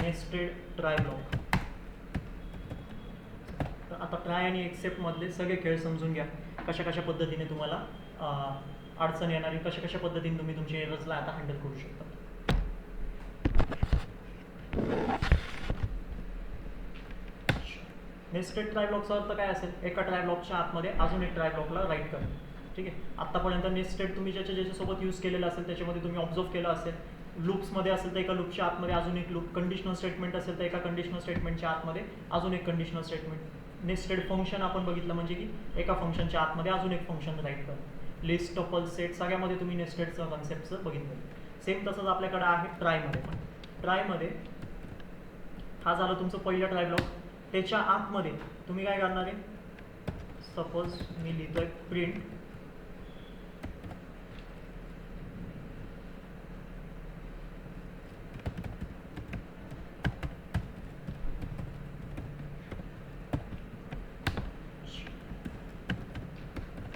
नेस्टेड ट्राय ब्लॉक. तर आता ट्राय आणि एक्सेप्ट मधले सगळे खेळ समजून घ्या, कशा कशा पद्धतीने तुम्हाला अडचण येणारी, कशा कशा पद्धतीने तुम्ही तुमच्या एरर्सला आता हँडल करू शकता. नेस्टेड ट्राय ब्लॉकचा अर्थ काय असेल? एका ट्राय ब्लॉकच्या आतमध्ये अजून एक ट्राय ब्लॉकला राईट करणं. ठीक आहे, आतापर्यंत नेस्टेड तुम्ही ज्याच्यासोबत यूज केलेलं असेल त्याच्यामध्ये तुम्ही ऑब्झर्व केलं असेल, लूप्समध्ये असेल तर एका लूपच्या आतमध्ये अजून एक लूप, कंडिशनल स्टेटमेंट असेल तर एका कंडिशनल स्टेटमेंटच्या आतमध्ये अजून एक कंडिशनल स्टेटमेंट. नेस्टेड फंक्शन आपण बघितलं म्हणजे की एका फंक्शनच्या आतमध्ये अजून एक फंक्शन राईट करणं. लिस्ट, टपल, सेट सगळ्यामध्ये तुम्ही नेस्टेडचं कन्सेप्टचं बघितलं. सेम तसंच आपल्याकडे आहे ट्रायमध्ये पण. ट्रायमध्ये हा झालं तुमचं पहिलं ट्राय ब्लॉक. त्याच्या आतमध्ये तुम्ही काय करणार आहे? सपोज मी लिहितोय प्रिंट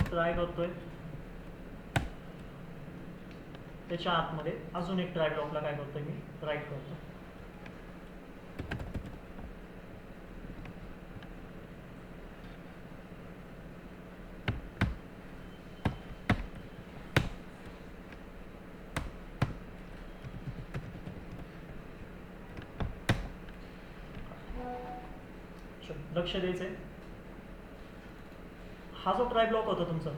ट्राय करतोय, त्याच्या आतमध्ये अजून एक ट्राय ब्लॉकला काय करतोय मी? राईट करतो. लक्ष द्यायचंय, हा जो ट्राय ब्लॉक होता तुमचा,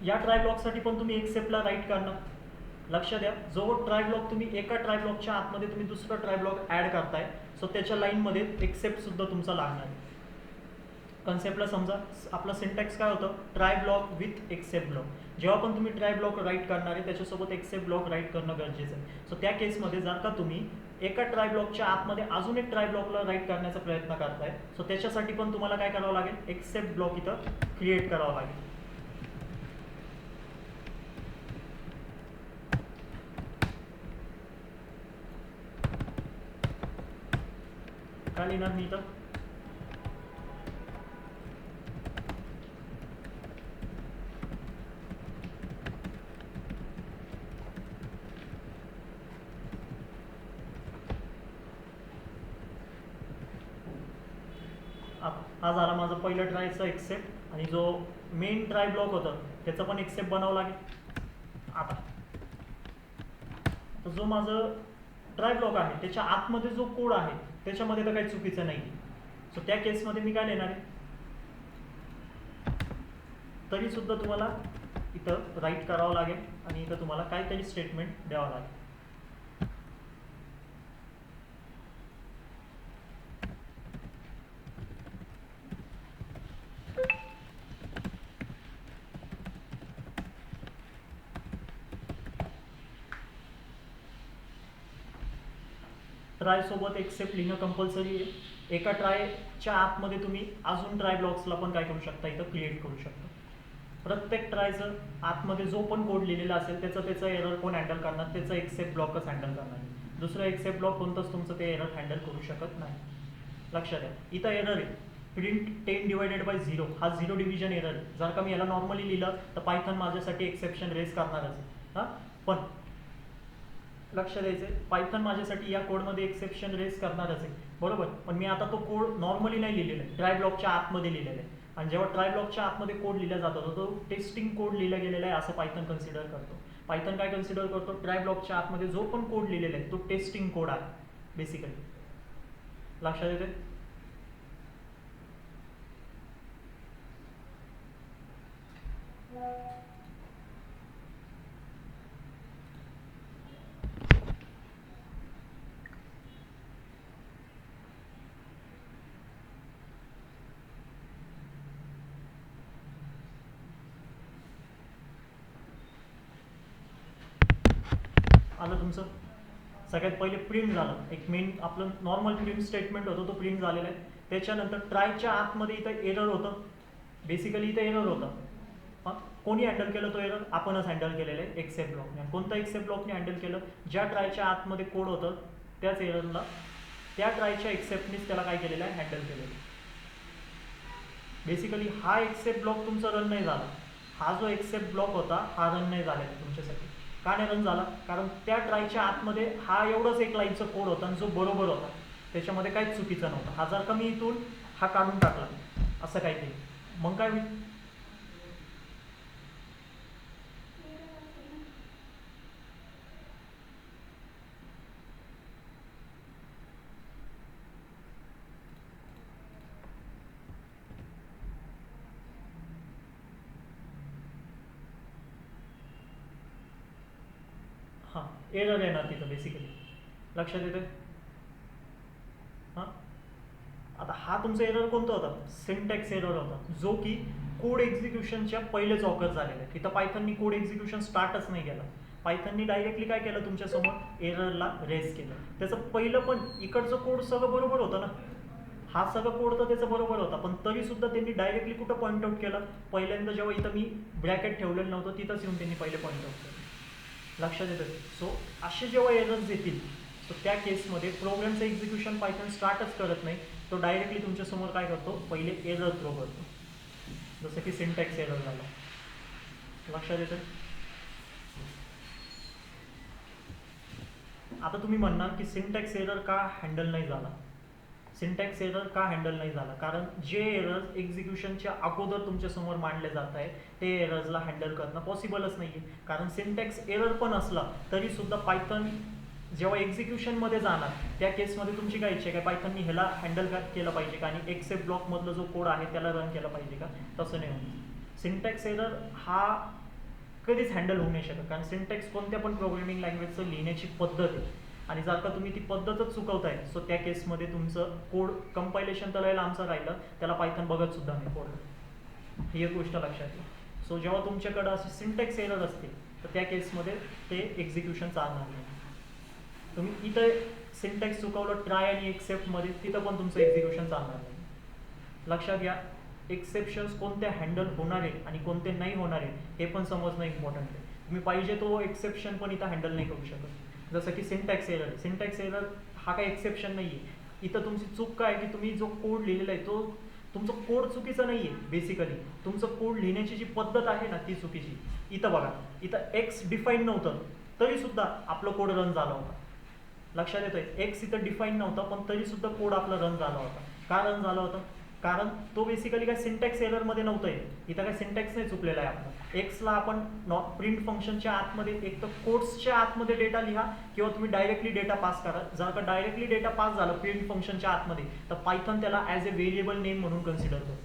या ट्राय ब्लॉकसाठी पण तुम्ही एक्सेप्टला राईट करणार. लक्ष द्या, जो ट्राय ब्लॉक तुम्ही एका ट्राय ब्लॉकच्या आतमध्ये तुम्ही दुसरा ट्राय ब्लॉक ॲड करताय, सो त्याच्या लाईनमध्ये एक्सेप्ट सुद्धा तुमचा लागणार आहे. कन्सेप्टला समजा आपला सिंटॅक्स काय होतं, try block with except block. जेव्हा पण तुम्ही ट्राय ब्लॉक राईट करणार आहे त्याच्यासोबत एक्सेप्ट ब्लॉक राईट करणं गरजेचं आहे. सो त्या केसमध्ये जर का तुम्ही एका ट्राय ब्लॉकच्या आतमध्ये अजून एक ट्राय ब्लॉकला राईट करण्याचा प्रयत्न करताय, सो त्याच्यासाठी पण तुम्हाला काय करावं लागेल, एक्सेप्ट ब्लॉक इथं क्रिएट करावं लागेल. काय लिहिणार मी इथं, हा झाला माझं पहिलं ट्रायचं एक्सेप्ट, आणि जो मेन ट्राय ब्लॉक होतं त्याचं पण एक्सेप्ट बनावं लागेल. आता जो माझं ट्राय ब्लॉक आहे त्याच्या आतमध्ये जो कोड आहे त्याच्यामध्ये तर काही चुकीचं नाही. सो त्या केसमध्ये मी काय लिहिणार आहे, तरी सुद्धा तुम्हाला इथं राईट करावं लागेल आणि इथं तुम्हाला काहीतरी स्टेटमेंट द्यावं लागेल. ट्राय सोबत एक्सेप्ट लिहिणं कंपल्सरी आहे. एका ट्रायच्या आतमध्ये तुम्ही अजून ट्राय ब्लॉक्सला पण काय करू शकता, इथं क्रिएट करू शकता. प्रत्येक ट्रायचं आतमध्ये जो पण कोड लिहिलेला असेल त्याचं एरर कोण हँडल करणार, त्याचं एक्सेप्ट ब्लॉकच हँडल करणार. दुसरं एक्सेप्ट ब्लॉक कोणतंच तुमचं ते एरर हँडल करू शकत नाही. लक्षात द्या, इथं एरर आहे प्रिंट 10/0. हा 0 डिव्हिजन एरर आहे. जर का मी याला नॉर्मली लिहिलं तर पायथन माझ्यासाठी एक्सेप्शन रेज करणारच आहे. हां, पण लक्ष द्यायचं, पायथन माझ्यासाठी या कोडमध्ये एक्सेप्शन रेज करणारच आहे, बरोबर. पण मी आता तो कोड नॉर्मली नाही लिहिलेला आहे, ट्राय ब्लॉकच्या आतमध्ये लिहिलेला आहे. आणि जेव्हा ट्राय ब्लॉकच्या आतमध्ये कोड लिहिला जातो तो टेस्टिंग कोड लिहिला गेलेला आहे असं पायथन कन्सिडर करतो. पायथन काय कन्सिडर करतो, ट्राय ब्लॉकच्या आतमध्ये जो पण कोड लिहिलेला आहे तो टेस्टिंग कोड आहे बेसिकली. लक्षात येते. आलं तुमचं. सगळ्यात पहिले प्रिंट झालं, एक मेन आपलं नॉर्मल प्रिंट स्टेटमेंट होतं, तो प्रिंट झालेला आहे. त्याच्यानंतर ट्रायच्या आतमध्ये इथं एरर होतं, बेसिकली इथं एरर होतं. हां, कोणी हँडल केलं तो एरर, आपणच हँडल केलेलं आहे एक्सेप्ट ब्लॉकने. कोणतं एक्सेप्ट ब्लॉकने हँडल केलं, ज्या ट्रायच्या आतमध्ये कोड होतं त्याच एररला त्या ट्रायच्या एक्सेप्टनेच त्याला काय केलेलं आहे, हँडल केलेलं आहे. बेसिकली हा एक्सेप्ट ब्लॉक तुमचा रन नाही झाला, हा जो एक्सेप्ट ब्लॉक होता हा रन नाही झाला तुमच्यासाठी. का नाही रन झाला, कारण त्या ट्रायच्या आतमध्ये हा एवढंच एक लाईनचा कोड होता आणि जो बरोबर होता, त्याच्यामध्ये काहीच चुकीचं नव्हतं. हा जर का मी इथून हा काढून टाकला असं काहीतरी, मग काय होईल, हां एरर येणार तिथं बेसिकली. लक्षात येते. हां, आता हा तुमचा एरर कोणता होता, सिंटॅक्स एरर होता, जो की कोड एक्झिक्युशनच्या पहिलेच ऑकर झालेला आहे. इथं पायथननी कोड एक्झिक्युशन स्टार्टच नाही केलं. पायथननी डायरेक्टली काय केलं, तुमच्यासमोर एररला रेज केलं. त्याचं पहिलं पण इकडचं कोड सगळं बरोबर होतं ना, हा सगळं कोड तर त्याचं बरोबर होता, पण तरी सुद्धा त्यांनी डायरेक्टली कुठं पॉईंट आउट केलं, पहिल्यांदा जेव्हा इथं मी ब्रॅकेट ठेवलेलं नव्हतं तिथंच येऊन त्यांनी पहिले पॉईंट आउट केलं. लक्षात येतं. सो असे जेव्हा एरर्स येतील तर त्या केसमध्ये प्रोग्रामचं एक्झिक्युशन पायथन स्टार्टच करत नाही, तो डायरेक्टली तुमच्यासमोर काय करतो, पहिले एरर थ्रो करतो, जसं की सिंटॅक्स एरर झाला. लक्षात येतं. आता तुम्ही म्हणणार की सिंटॅक्स एरर का हँडल नाही झाला. सिंटॅक्स एरर का हँडल नाही झाला, कारण जे एरर्स एक्झिक्युशनच्या अगोदर तुमच्यासमोर मांडले जात आहे ते एरर्सला हँडल करणं पॉसिबलच नाही आहे. कारण सिंटॅक्स एरर पण असला तरी सुद्धा पायथन जेव्हा एक्झिक्युशनमध्ये जाणार त्या केसमध्ये तुमची काय इच्छा आहे, काय पायथननी ह्याला हँडल केलं पाहिजे का, आणि एक्सेप्ट ब्लॉकमधलं जो कोड आहे त्याला रन केला पाहिजे का, तसं नाही होत. सिंटॅक्स एरर हा कधीच हँडल होऊ नाही शकत, कारण सिंटॅक्स कोणत्या पण प्रोग्रामिंग लँग्वेजचं लिहिण्याची पद्धत आहे, आणि जर का तुम्ही ती पद्धतच चुकवताय सो त्या केसमध्ये तुमचं कोड कंपायलेशन तर लांबचं राहिलं, त्याला पायथन बघत सुद्धा नाही कोड, ही एक गोष्ट लक्षात घ्या. सो जेव्हा तुमच्याकडं असे सिंटॅक्स एरर असते तर त्या केसमध्ये ते एक्झिक्युशन चालणार नाही. तुम्ही इथं सिंटॅक्स चुकवलं ट्राय आणि एक्सेप्टमध्ये, तिथं पण तुमचं एक्झिक्युशन चालणार नाही. लक्षात घ्या, एक्सेप्शन्स कोणते हँडल होणार आहे आणि कोणते नाही होणार आहे हे पण समजणं इम्पॉर्टंट आहे. तुम्ही पाहिजे तो एक्सेप्शन पण इथं हँडल नाही करू शकत. जसं की सिंटॅक्स एरर हा काही एक्सेप्शन नाही आहे. इथं तुमची चूक काय की तुम्ही जो कोड लिहिलेला आहे तो तुमचं कोड चुकीचं नाही आहे, बेसिकली तुमचं कोड लिहिण्याची जी पद्धत आहे ना ती चुकीची. इथं बघा, इथं एक्स डिफाईन नव्हतं तरी सुद्धा आपलं कोड रन झाला होता. लक्षात येतोय, एक्स इथं डिफाईन नव्हता पण तरी सुद्धा कोड आपला रन झाला होता. का रन झाला होता? कारण तो बेसिकली काय सिंटॅक्स एररमध्ये नव्हतं आहे, इथं काय सिंटॅक्स नाही चुकलेला आहे आपला. एक्सला आपण प्रिंट फंक्शनच्या आतमध्ये एक तर कोड्सच्या आतमध्ये डेटा लिहा किंवा तुम्ही डायरेक्टली डेटा पास करा. जर का डायरेक्टली डेटा पास झाला प्रिंट फंक्शनच्या आतमध्ये तर पायथन त्याला ॲज ए व्हेरिएबल नेम म्हणून कन्सिडर करतो.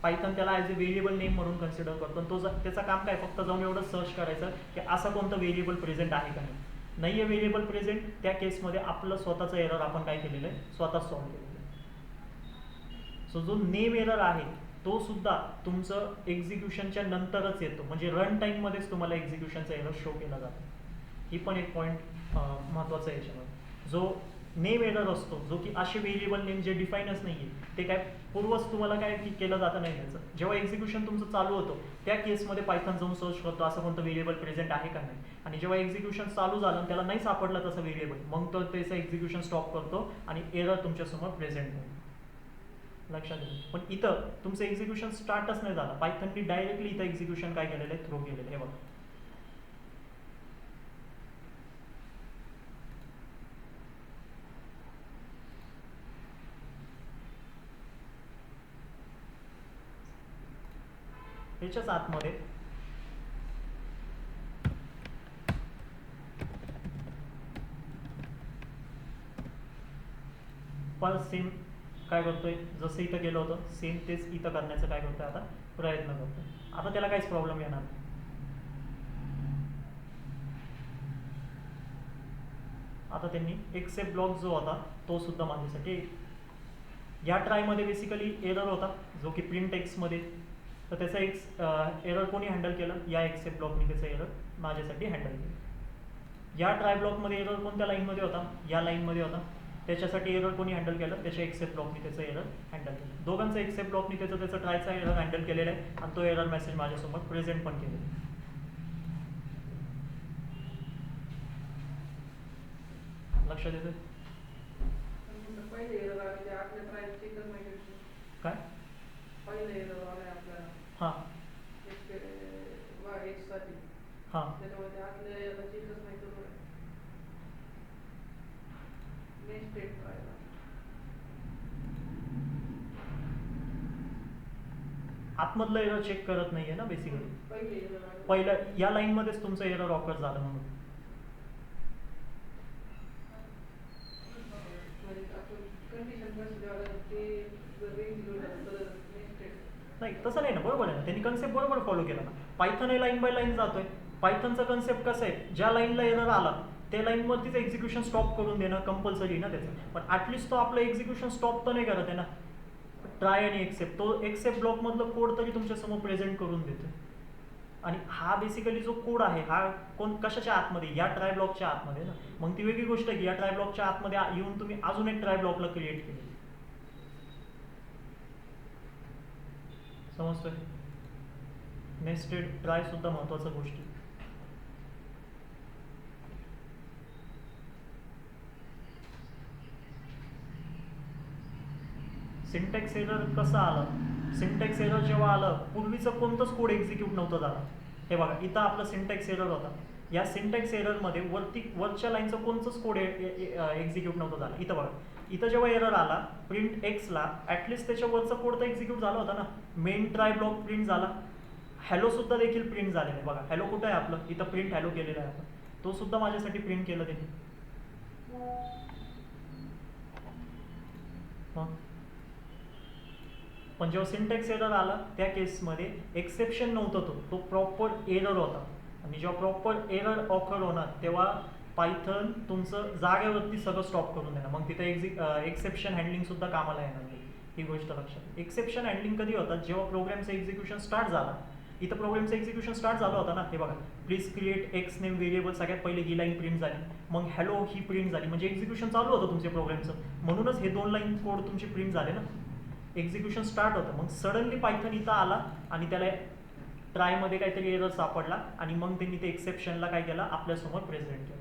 पायथन त्याला ॲज ए व्हेरिएबल नेम म्हणून कन्सिडर करतो. तो त्याचं काम काय, फक्त जाऊन एवढं सर्च करायचं की असं कोणतं व्हेरिएबल प्रेझेंट आहे का नाही आहे व्हेरिएबल प्रेझेंट, त्या केसमध्ये आपलं स्वतःचं एरर आपण काय केलेलं आहे, स्वतःच सॉल्व्ह केलेलं आहे. सो जो नेम एरर आहे तो सुद्धा तुमचं एक्झिक्युशनच्या नंतरच येतो, म्हणजे रन टाईममध्येच तुम्हाला एक्झिक्युशनचा एरर शो केला जातो. ही पण एक पॉईंट महत्त्वाचा आहे याच्यामध्ये. जो नेम एरर असतो, जो की असे व्हेरिएबल नेम जे डिफाईनच नाही आहे ते काय पूर्वच तुम्हाला काय केलं जातं नाही त्याचं. जेव्हा एक्झिक्युशन तुमचं चालू होतं त्या केसमध्ये पायथन जाऊन सर्च करतो असं कोणतं व्हेरिएबल प्रेझेंट आहे का नाही, आणि जेव्हा एक्झिक्युशन चालू झालं त्याला नाही सापडलं तसं व्हेरिएबल, मग तो त्याचं एक्झिक्युशन स्टॉप करतो आणि एरर तुमच्यासमोर प्रेझेंट होईल. लक्षात येईल. पण इथं तुमचं एक्झिक्युशन स्टार्टच नाही झालं, पायथननी डायरेक्टली इथं एक्झिक्युशन काय केलेलं आहे, थ्रो केलेलं आहे. हे बघा, याच्याच आतमध्ये पण सेम काय करतोय, जसं इथं गेलं होतं सेम तेच इथं करण्याचं काय करतोय आता प्रयत्न करतोय. आता त्याला काहीच प्रॉब्लेम येणार नाही. आता त्यांनी एक्सेप्ट ब्लॉक जो होता तो सुद्धा माझ्यासाठी, या ट्रायमध्ये बेसिकली एरर होता जो की प्रिंट टेक्स्टमध्ये, तर त्याचा एरर कोणी हँडल केलं, या एक्सेप्ट ब्लॉकने त्याचा एरर माझ्यासाठी हँडल केलं. या ट्राय ब्लॉकमध्ये एरर कोणत्या लाईनमध्ये होता, या लाईनमध्ये होता, त्याच्यासाठी एरर कोणी हँडल केलं, त्याच्या एक्सेप्ट ब्लॉकने त्याचं एरर हँडल केलं. दोघांचं एक्सेप्ट ब्लॉकने त्याचा ट्रायचा एरर हँडल केलेला आहे आणि तो एरर मेसेज माझ्यासमोर प्रेझेंट पण केलेला आहे. लक्षात येतं काय? हां हां आतमधलं एरर चेक करत नाहीये ना बेसिकली, पहिल्या या लाईनमध्येच तुमचं एरर ऑकर झालं म्हणून. नाही तसं नाही ना, बरोबर आहे ना, त्यांनी कन्सेप्ट बरोबर फॉलो केला ना. पायथन हे लाईन बाय लाईन जातोय. पायथनचा कन्सेप्ट कसं आहे, ज्या लाईनला एरर आला त्या लाईनवरतीच एक्झिक्युशन स्टॉप करून देणं कंपल्सरी ना त्याचं. पण ॲटलिस्ट तो आपलं एक्झिक्युशन स्टॉप तर नाही करत आहे ना. ट्राय आणि एक्सेप्ट, तो एक्सेप्ट ब्लॉकमधलं कोड तरी तुमच्यासमोर प्रेझेंट करून देतो. आणि हा बेसिकली जो कोड आहे हा कशाच्या आतमध्ये, या ट्राय ब्लॉकच्या आतमध्ये ना. मग ती वेगळी गोष्ट आहे की या ट्राय ब्लॉकच्या आतमध्ये येऊन तुम्ही अजून एक ट्राय ब्लॉकला क्रिएट केली. समजतोय? नेस्टेड ट्राय सुद्धा महत्त्वाच्या गोष्टी. सिंटॅक्स एरर कसं आलं, सिंटॅक्स एरर जेव्हा आलं पूर्वीचं कोणतंच कोड एक्झिक्यूट नव्हतं झालं. हे बघा, इथं आपला सिंटॅक्स एरर होता. या सिंटॅक्स एररमध्ये वरच्या लाईनचं कोणतंच कोड एक्झिक्यूट नव्हतं झालं. इथं बघा, इथं जेव्हा एरर आला प्रिंट एक्सला, ॲटलिस्ट त्याच्या वरचा कोड तर एक्झिक्यूट झाला होता ना. मेन ट्राय ब्लॉक प्रिंट झाला, हॅलो सुद्धा देखील प्रिंट झालेलं आहे. बघा हॅलो कुठं आहे आपलं, इथं प्रिंट हॅलो केलेलं आहे आपण, तो सुद्धा माझ्यासाठी प्रिंट केलं त्यांनी. पण जेव्हा सिंटॅक्स एरर आला त्या केसमध्ये एक्सेप्शन नव्हतं, तो प्रॉपर एरर होता. आणि जेव्हा प्रॉपर एरर ऑकर होणार तेव्हा पायथन तुमचं जागेवरती सगळं स्टॉप करून देणार. मग तिथे एक्सेप्शन हँडलिंग सुद्धा कामाला येणार नाही. ही गोष्ट लक्षात. एक्सेप्शन हँडलिंग कधी होतात, जेव्हा प्रोग्रामचं एक्झिक्युशन स्टार्ट झाला. इथं प्रोग्रामचं एक्झिक्युशन स्टार्ट झालं होतं ना, हे बघा, please create x name variable, सगळ्यात पहिले ही लाईन प्रिंट झाली, मग हॅलो ही प्रिंट झाली, म्हणजे एक्झिक्युशन चालू होतं तुमच्या प्रोग्रामचं. म्हणूनच हे 2 लाईन कोड तुमचे प्रिंट झाले ना. एक्झिक्युशन स्टार्ट होतं, मग सडनली पायथन इथं आला आणि त्याला ट्रायमध्ये काहीतरी एरर सापडला आणि मग त्यांनी ते एक्सेप्शनला काय केलं, आपल्यासमोर प्रेझेंट केलं.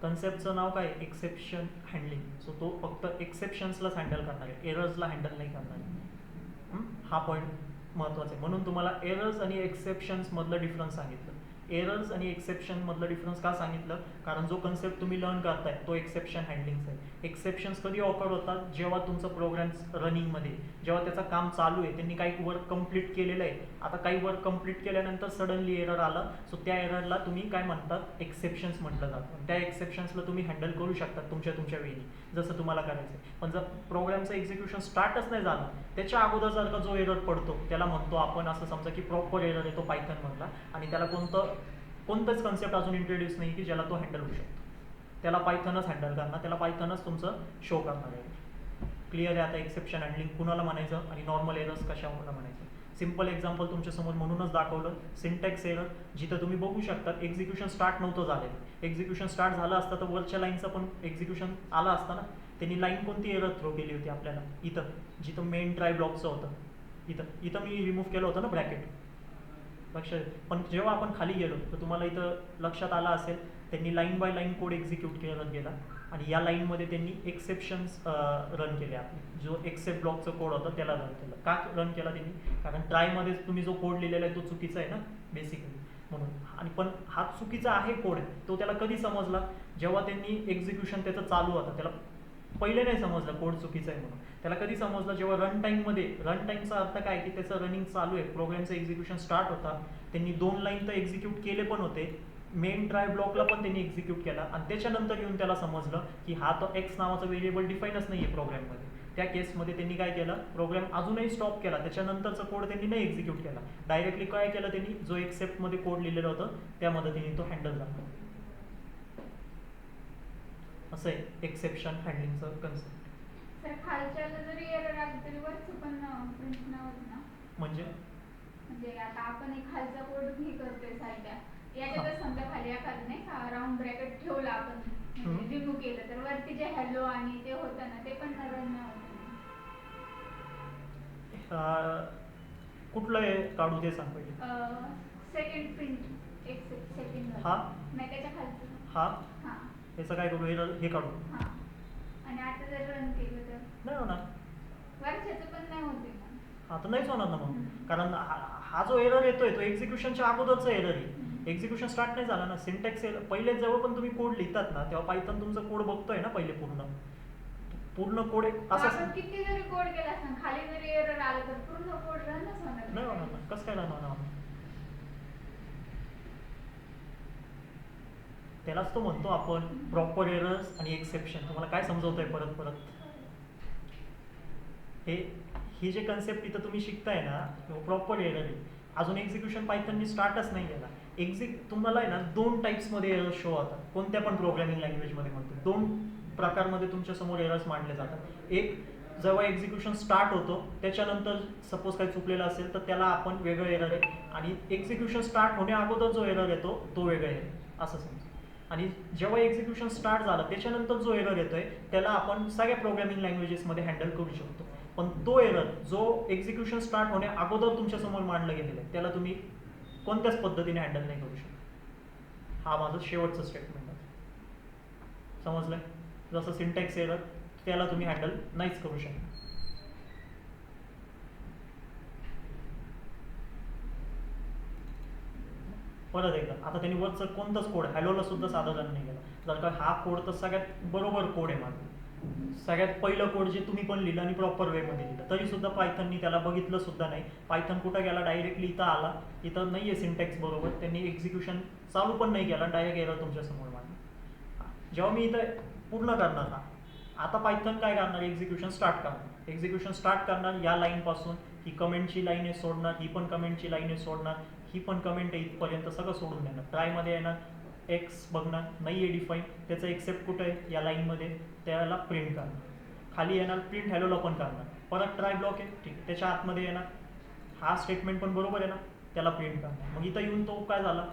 कन्सेप्टचं नाव काय, एक्सेप्शन हँडलिंग. सो तो फक्त एक्सेप्शन्सलाच हँडल करणार आहे, एरर्सला हँडल नाही करणार आहे. हा पॉईंट महत्त्वाचा आहे. म्हणून तुम्हाला एरर्स आणि एक्सेप्शन्स मधलं डिफरन्स सांगितलं. एरर्स आणि एक्सेप्शन मधलं डिफरन्स का सांगितलं, कारण जो कन्सेप्ट तुम्ही लर्न करताय तो एक्सेप्शन हँडलिंगचा आहे. एक्सेप्शन्स कधी ऑकर होतात, जेव्हा तुमचं प्रोग्राम रनिंगमध्ये, जेव्हा त्याचं काम चालू आहे, त्यांनी काही वर्क कंप्लीट केलेलं आहे, आता काही वर्क कंप्लीट केल्यानंतर सडनली एरर आलं, सो त्या एररला तुम्ही काय म्हणतात, एक्सेप्शन्स म्हटलं जातं. त्या एक्सेप्शन्सला तुम्ही हँडल करू शकता तुमच्या वेळी, जसं तुम्हाला करायचं आहे. पण जर प्रोग्रामचं एक्झिक्युशन स्टार्टच नाही झालं, त्याच्या अगोदर जर का जो एरर पडतो त्याला म्हणतो आपण, असं समजा की प्रॉपर एरर येतो पायथन मधला, आणि त्याला कोणतंच कन्सेप्ट अजून इंट्रोड्यूस नाही की ज्याला तो हँडल होऊ शकतो. त्याला पायथनच हँडल करणार, त्याला पायथनच तुमचं शो करणार आहे. क्लिअर आहे आता एक्सेप्शन हँडलिंग कुणाला म्हणायचं आणि नॉर्मल एरर्स कशाला म्हणायचं. सिम्पल एक्झाम्पल तुमच्यासमोर म्हणूनच दाखवलं. सिंटॅक्स एरर, जिथं तुम्ही बघू शकता एक्झिक्युशन स्टार्ट नव्हतं झालेलं. एक्झिक्युशन स्टार्ट झालं असतं तर वरच्या लाईनचं पण एक्झिक्युशन आलं असतं ना. त्यांनी लाईन कोणती एरर थ्रो केली होती आपल्याला, इथं जिथं मेन ट्राय ब्लॉकचं होतं, इथं मी रिमूव्ह केलं होतं ना ब्रॅकेट, लक्षात. पण जेव्हा आपण खाली गेलो तर तुम्हाला इथं लक्षात आलं असेल, त्यांनी line by line code execute करत गेला आणि या लाईनमध्ये त्यांनी एक्सेप्शन्स रन केले. आपले जो एक्सेप्ट ब्लॉकचा कोड होता त्याला रन केलं. का रन केला त्यांनी, कारण ट्रायमध्ये तुम्ही जो कोड लिहिलेला आहे तो चुकीचा आहे ना बेसिकली, म्हणून. आणि पण हा चुकीचा आहे कोड, तो त्याला कधी समजला, जेव्हा त्यांनी एक्झिक्युशन त्याचं चालू होता. त्याला पहिले नाही समजलं कोड चुकीचा आहे म्हणून. त्याला कधी समजलं, जेव्हा रन टाईममध्ये, रन टाईमचा अर्थ काय की त्याचं रनिंग चालू आहे, प्रोग्रामचं एक्झिक्युशन स्टार्ट होता, त्यांनी 2 लाईन तर एक्झिक्यूट केले पण होते, मेन ट्राय ब्लॉकला पण त्यांनी एक्झिक्यूट केला, आणि त्याच्यानंतर येऊन त्याला समजलं की हा तो एक्स नावाचा व्हेरिएबल डिफाईनच नाही आहे प्रोग्राममध्ये. त्या केसमध्ये त्यांनी काय केलं, प्रोग्राम अजूनही स्टॉप केला, त्याच्यानंतरचा कोड त्यांनी नाही एक्झिक्यूट केला. डायरेक्टली काय केलं त्यांनी, जो एक्सेप्टमध्ये कोड लिहिलेलं होतं त्या मदतीने तो हँडल झाला. असं आहे एक्सेप्शन हँडलिंगचं कन्सेप्ट. सर खालच्याला जरी एरर आली तरी वरचं पण प्रिंट नाही होत ना. म्हणजे आता आपण एक खालचा कोड हे करतोय साईडला, याच्यातच समजा खाली एखादं नाही का राऊंड ब्रॅकेट ठेवला आपण, रिमूव्ह केलं, तर वरती जे हॅलो आणि ते होतं ना ते पण रन नाही होत. कुठलं आहे काढू ते सांग पहिले. सेकंड प्रिंट, एक सेकंड हा नाही त्याच्या खालचं. हा हां याचं काय करू, हे काढू. हां, आणि आता जर रन केलं तर नाही होणार, वरच्याचं पण नाही होते ना. हा तर नाहीच होणार ना मग, कारण हा जो एरर येतोय तो एक्झिक्युशनच्या अगोदरचा एरर आहे. एक्झिक्युशन स्टार्ट नाही झाला ना. सिंटॅक्स एरर पहिले जेव्हा पण तुम्ही कोड लिहितात ना, तेव्हा पायथन तुमचा कोड बघतोय ना पहिले पूर्ण कोड एक आपण असं. किती जरी कोड केला असता, खाली जरी एरर आलं तर पूर्ण कोड रनच होणार नाही होणार ना, कसं काय होणार. त्यालाच तो म्हणतो आपण प्रॉपर एरर्स आणि एक्सेप्शन. तुम्हाला काय समजवतोय परत हे जे कन्सेप्ट इथं तुम्ही शिकताय ना, प्रॉपर एरर आहे. अजून एक्झिक्युशन पायथननी स्टार्टच नाही केला. तुम्हाला आहे ना 2 टाईप्समध्ये एरर शो होतात, कोणत्या पण प्रोग्रामिंग लँग्वेजमध्ये म्हणतो. 2 प्रकारमध्ये तुमच्यासमोर एरर्स मांडले जातात. एक, जेव्हा एक्झिक्युशन स्टार्ट होतो त्याच्यानंतर सपोज काही चुकलेलं असेल तर त्याला आपण वेगळं एरर आहे, आणि एक्झिक्युशन स्टार्ट होण्या अगोदर जो एरर येतो तो वेगळा आहे असं समजा. आणि जेव्हा एक्झिक्युशन स्टार्ट झालं त्याच्यानंतर जो एरर येतोय त्याला आपण सगळ्या प्रोग्रामिंग लँग्वेजेसमध्ये हँडल करू शकतो. पण तो एरर जो एक्झिक्युशन स्टार्ट होण्या अगोदर तुमच्यासमोर मांडलं गेलेलं आहे त्याला तुम्ही कोणत्याच पद्धतीने हँडल नाही करू शकत. हा माझं शेवटचं स्टेटमेंट आहे. समजलंय. जसं सिंटॅक्स एरर त्याला तुम्ही हँडल नाहीच करू शकता. परत एकदा, आता त्यांनी वरचं कोणताच कोड, हॅलोला सुद्धा साधा रन नाही केला. जर का हा कोड तर सगळ्यात बरोबर कोड आहे माझा, सगळ्यात पहिलं कोड जे तुम्ही पण लिहिलं आणि प्रॉपर वेमध्ये लिहिलं, तरी सुद्धा पायथननी त्याला बघितलं सुद्धा नाही. पायथन कुठं गेला, डायरेक्टली इथं आला, इथं नाही आहे सिंटॅक्स बरोबर, त्यांनी एक्झिक्युशन चालू पण नाही केला, डायरेक्ट एरर तुमच्यासमोर मांडला. जेव्हा मी इथं पूर्ण करणार हा, आता पायथन काय करणार, एक्झिक्युशन स्टार्ट करणार. एक्झिक्युशन स्टार्ट करणार या लाईनपासून, ही कमेंटची लाईन आहे सोडणार, ही पण कमेंटची लाईन आहे सोडणार, ही पण कमेंट आहे इथपर्यंत सगळं सोडून देणार. ट्रायमध्ये येणार एक्स बघणार नाही आहे डिफाईन, त्याचं एक्सेप्ट कुठं आहे या लाईनमध्ये, त्याला प्रिंट करणार. खाली येणार प्रिंट हॅलोला पण करणार. परत ट्राय ब्लॉक आहे ठीक आहे, त्याच्या आतमध्ये येणार हा स्टेटमेंट पण बरोबर आहे ना, त्याला प्रिंट करणार. मग इथं येऊन तो काय झाला,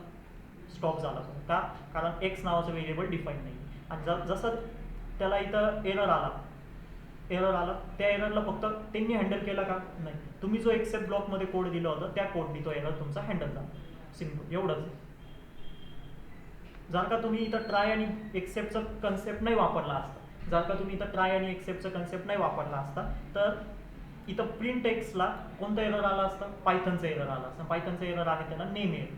स्टॉप झाला. का? कारण एक्स नावाचं व्हेरिएबल डिफाईन नाही. आणि जसं त्याला इथं एरर आला त्या एररला फक्त त्यांनी हँडल केला का, नाही, तुम्ही जो एक्सेप्ट ब्लॉकमध्ये कोड दिला होता त्या कोडनी तो एरर तुमचा हँडल झाला. सिम्पल एवढंच. जर का तुम्ही इथं ट्राय आणि एक्सेप्टचा कन्सेप्ट नाही वापरला असता, तर इथं प्रिंट एक्सला कोणता एरर आला असता, पायथनचा एरर आला असता. पायथनचा एरर आहे त्याला नेम एरर.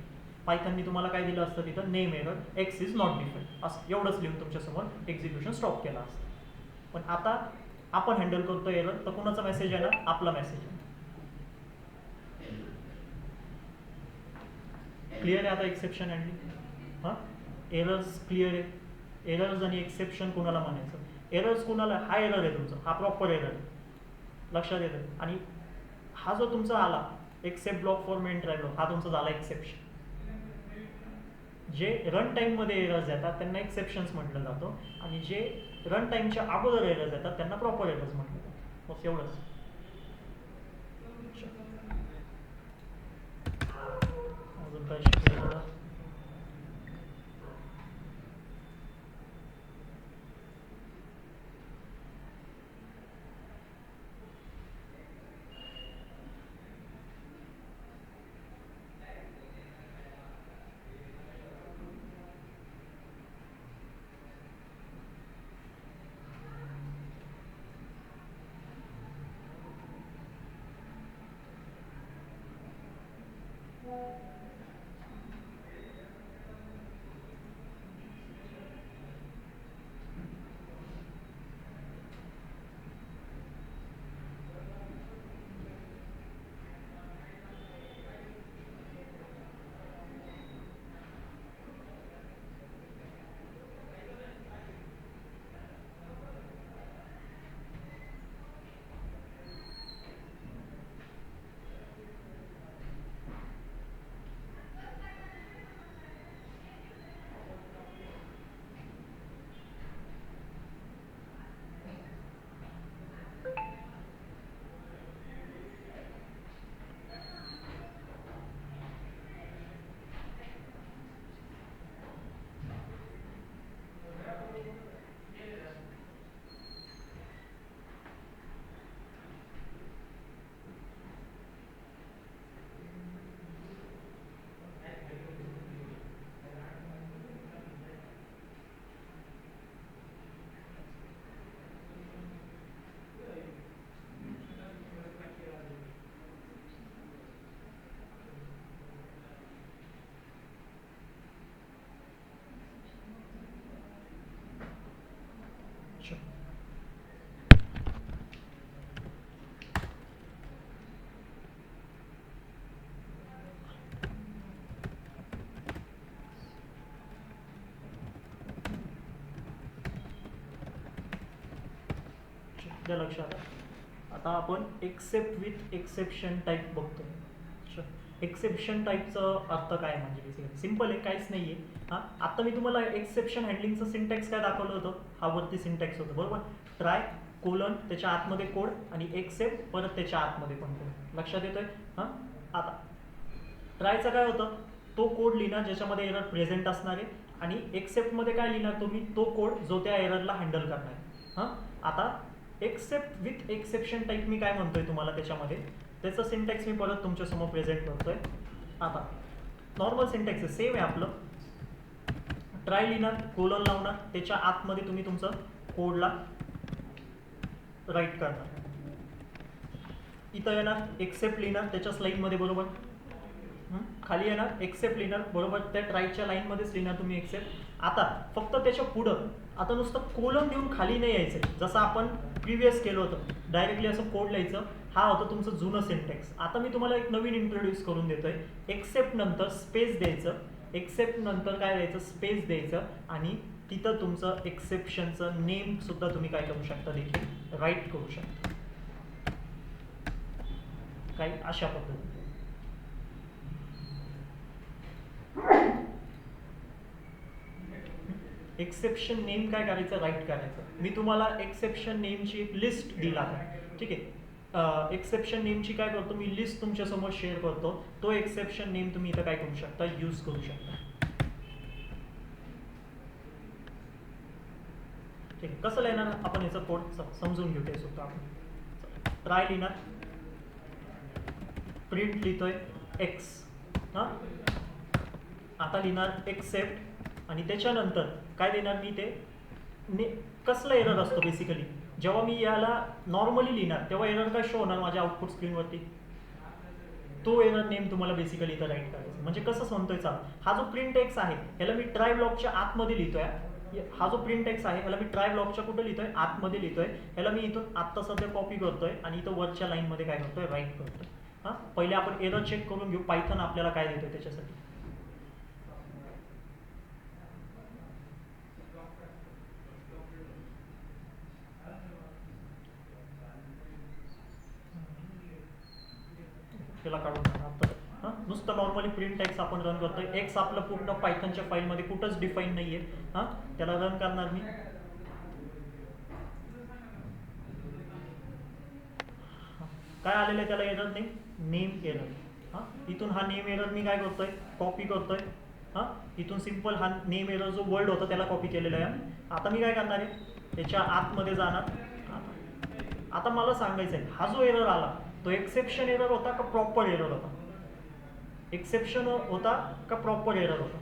पायथननी तुम्हाला काय दिलं असतं तिथं, name error x is not define असं एवढंच लिहून तुमच्यासमोर एक्झिक्युशन स्टॉप केला असतं. पण आता आपण हँडल करतो एरर, तर कोणाचा मेसेज येणार, आपला मेसेज येणार. क्लिअर आहे आता एक्सेप्शन हँडलिंग? हां, एरर्स क्लिअर आहे. एरर्स आणि एक्सेप्शन कोणाला म्हणायचं, एरर्स कोणाला, हा एरर आहे तुमचा, हा प्रॉपर एरर आहे, लक्षात येतं. आणि हा जो तुमचा आला except block for main try block, हा तुमचा झाला एक्सेप्शन. जे रन टाईममध्ये एरर्स येतात त्यांना एक्सेप्शन्स म्हटलं जातं, आणि जे रन टाईमच्या अगोदर एरर्स येतात त्यांना प्रॉपर एरर्स म्हटलं जातं. बस एवढंच. अजून काय शिकलं? द्या लक्षात. आता आपण एक्सेप्ट विथ एक्सेप्शन टाईप बघतो. एक्सेप्शन टाईपचं अर्थ काय म्हणजे बेसिकली सिम्पल आहे, काहीच नाही आहे. हां, आता मी तुम्हाला एक्सेप्शन हँडलिंगचं सिंटॅक्स काय दाखवलं होतं, हा वरती सिंटॅक्स होतं बरोबर. ट्राय कोलन त्याच्या आतमध्ये कोड आणि एक्सेप्ट परत त्याच्या आतमध्ये पण कोड. लक्षात येतोय? हां, आता ट्रायचं काय होतं, तो कोड लिहिणार ज्याच्यामध्ये एरर प्रेझेंट असणार आहे, आणि एक्सेप्टमध्ये काय लिहिणार तुम्ही, तो कोड जो त्या एररला हँडल करणार आहे. हां, आता एक्सेप्ट विथ एक्सेप्शन टाईप मी काय म्हणतोय तुम्हाला त्याच्यामध्ये, त्याचं सिंटॅक्स मी परत तुमच्यासमोर प्रेझेंट करतोय. आता नॉर्मल सिंटॅक्स आहे, सेम आहे आपलं. ट्राय लिहिणार, कोलन लावणार, त्याच्या आतमध्ये तुम्ही तुमचं कोडला राईट करणार. इथं येणार एक्सेप्ट लिहिणार त्याच्या स्लाईनमध्ये बरोबर. खाली येणार एक्सेप्ट लिहिणार बरोबर, त्या ट्रायच्या लाईनमध्येच लिहिणार तुम्ही एक्सेप्ट. आता फक्त त्याच्या पुढं आता नुसतं कोलन देऊन खाली नाही यायचं, जसं आपण प्रिव्हियस केलं होतं डायरेक्टली असं कोड लिहायचं. हा होतं तुमचं जुनं सिंटॅक्स. आता मी तुम्हाला एक नवीन इंट्रोड्यूस करून देतोय. एक्सेप्ट नंतर स्पेस द्यायचं, एक्सेप्ट नंतर काय द्यायचं, स्पेस द्यायचं, आणि तिथं तुमचं एक्सेप्शनचं नेम सुद्धा तुम्ही काय करू शकता, देखील राईट करू शकता. काही अशा पद्धतीने एक्सेप्शन नेम काय करायचं, राईट करायचं. मी तुम्हाला एक्सेप्शन नेमची एक लिस्ट दिला आहे, ठीक आहे. एक्सेप्शन नेमची काय करतो मी, लिस्ट तुमच्यासमोर शेअर करतो. तो एक्सेप्शन नेम तुम्ही इथं काय करू शकता, यूज करू शकता. ठीक आहे, कसं लिहिणार आपण याचा कोड समजून घेऊ. ते सुद्धा आपण ट्राय लिहिणार, प्रिंट लिहितोय एक्स, हां. आता लिहिणार एक्सेप्ट आणि त्याच्यानंतर काय देणार मी, ते कसला एरर असतो बेसिकली, जेव्हा मी याला नॉर्मली लिहिणार तेव्हा एरर काय शो होणार माझ्या आउटपुट स्क्रीनवरती, तो एरर नेम तुम्हाला बेसिकली इथं राईट करायचं. म्हणजे कसं म्हणतोय चा, हा जो प्रिंट एक्स आहे ह्याला मी ट्राय ब्लॉकच्या आतमध्ये लिहितोय. हा जो प्रिंट एक्स आहे ह्याला मी ट्राय ब्लॉकच्या कुठे लिहितोय, आतमध्ये लिहितोय. ह्याला मी इथून आत्ता सध्या कॉपी करतोय आणि इथं वरच्या लाईनमध्ये काय करतोय, राईट करतोय. हां, पहिले आपण एरर चेक करून घेऊ पायथन आपल्याला काय देतोय त्याच्यासाठी. त्याला काढून टाका. हां, नुसतं नॉर्मली प्रिंट एक्स आपण रन करतोय. एक्स आपलं पूर्ण पायथनच्या फाईलमध्ये कुठंच डिफाईन नाहीये. हां, त्याला रन करणार मी. काय आलेलं आहे त्याला एरर नेम एरर. हां, इथून हा नेम एरर मी काय करतोय, कॉपी करतोय. हां, इथून सिंपल हा नेम एरर जो वर्ड होता त्याला कॉपी केलेला आहे. आता मी काय करणार आहे, त्याच्या आतमध्ये जाणार. आता मला सांगायचं आहे हा जो एरर आला तो एक्सेप्शन एरर होता का प्रॉपर एरर होता, एक्सेप्शन होता का प्रॉपर एरर होता.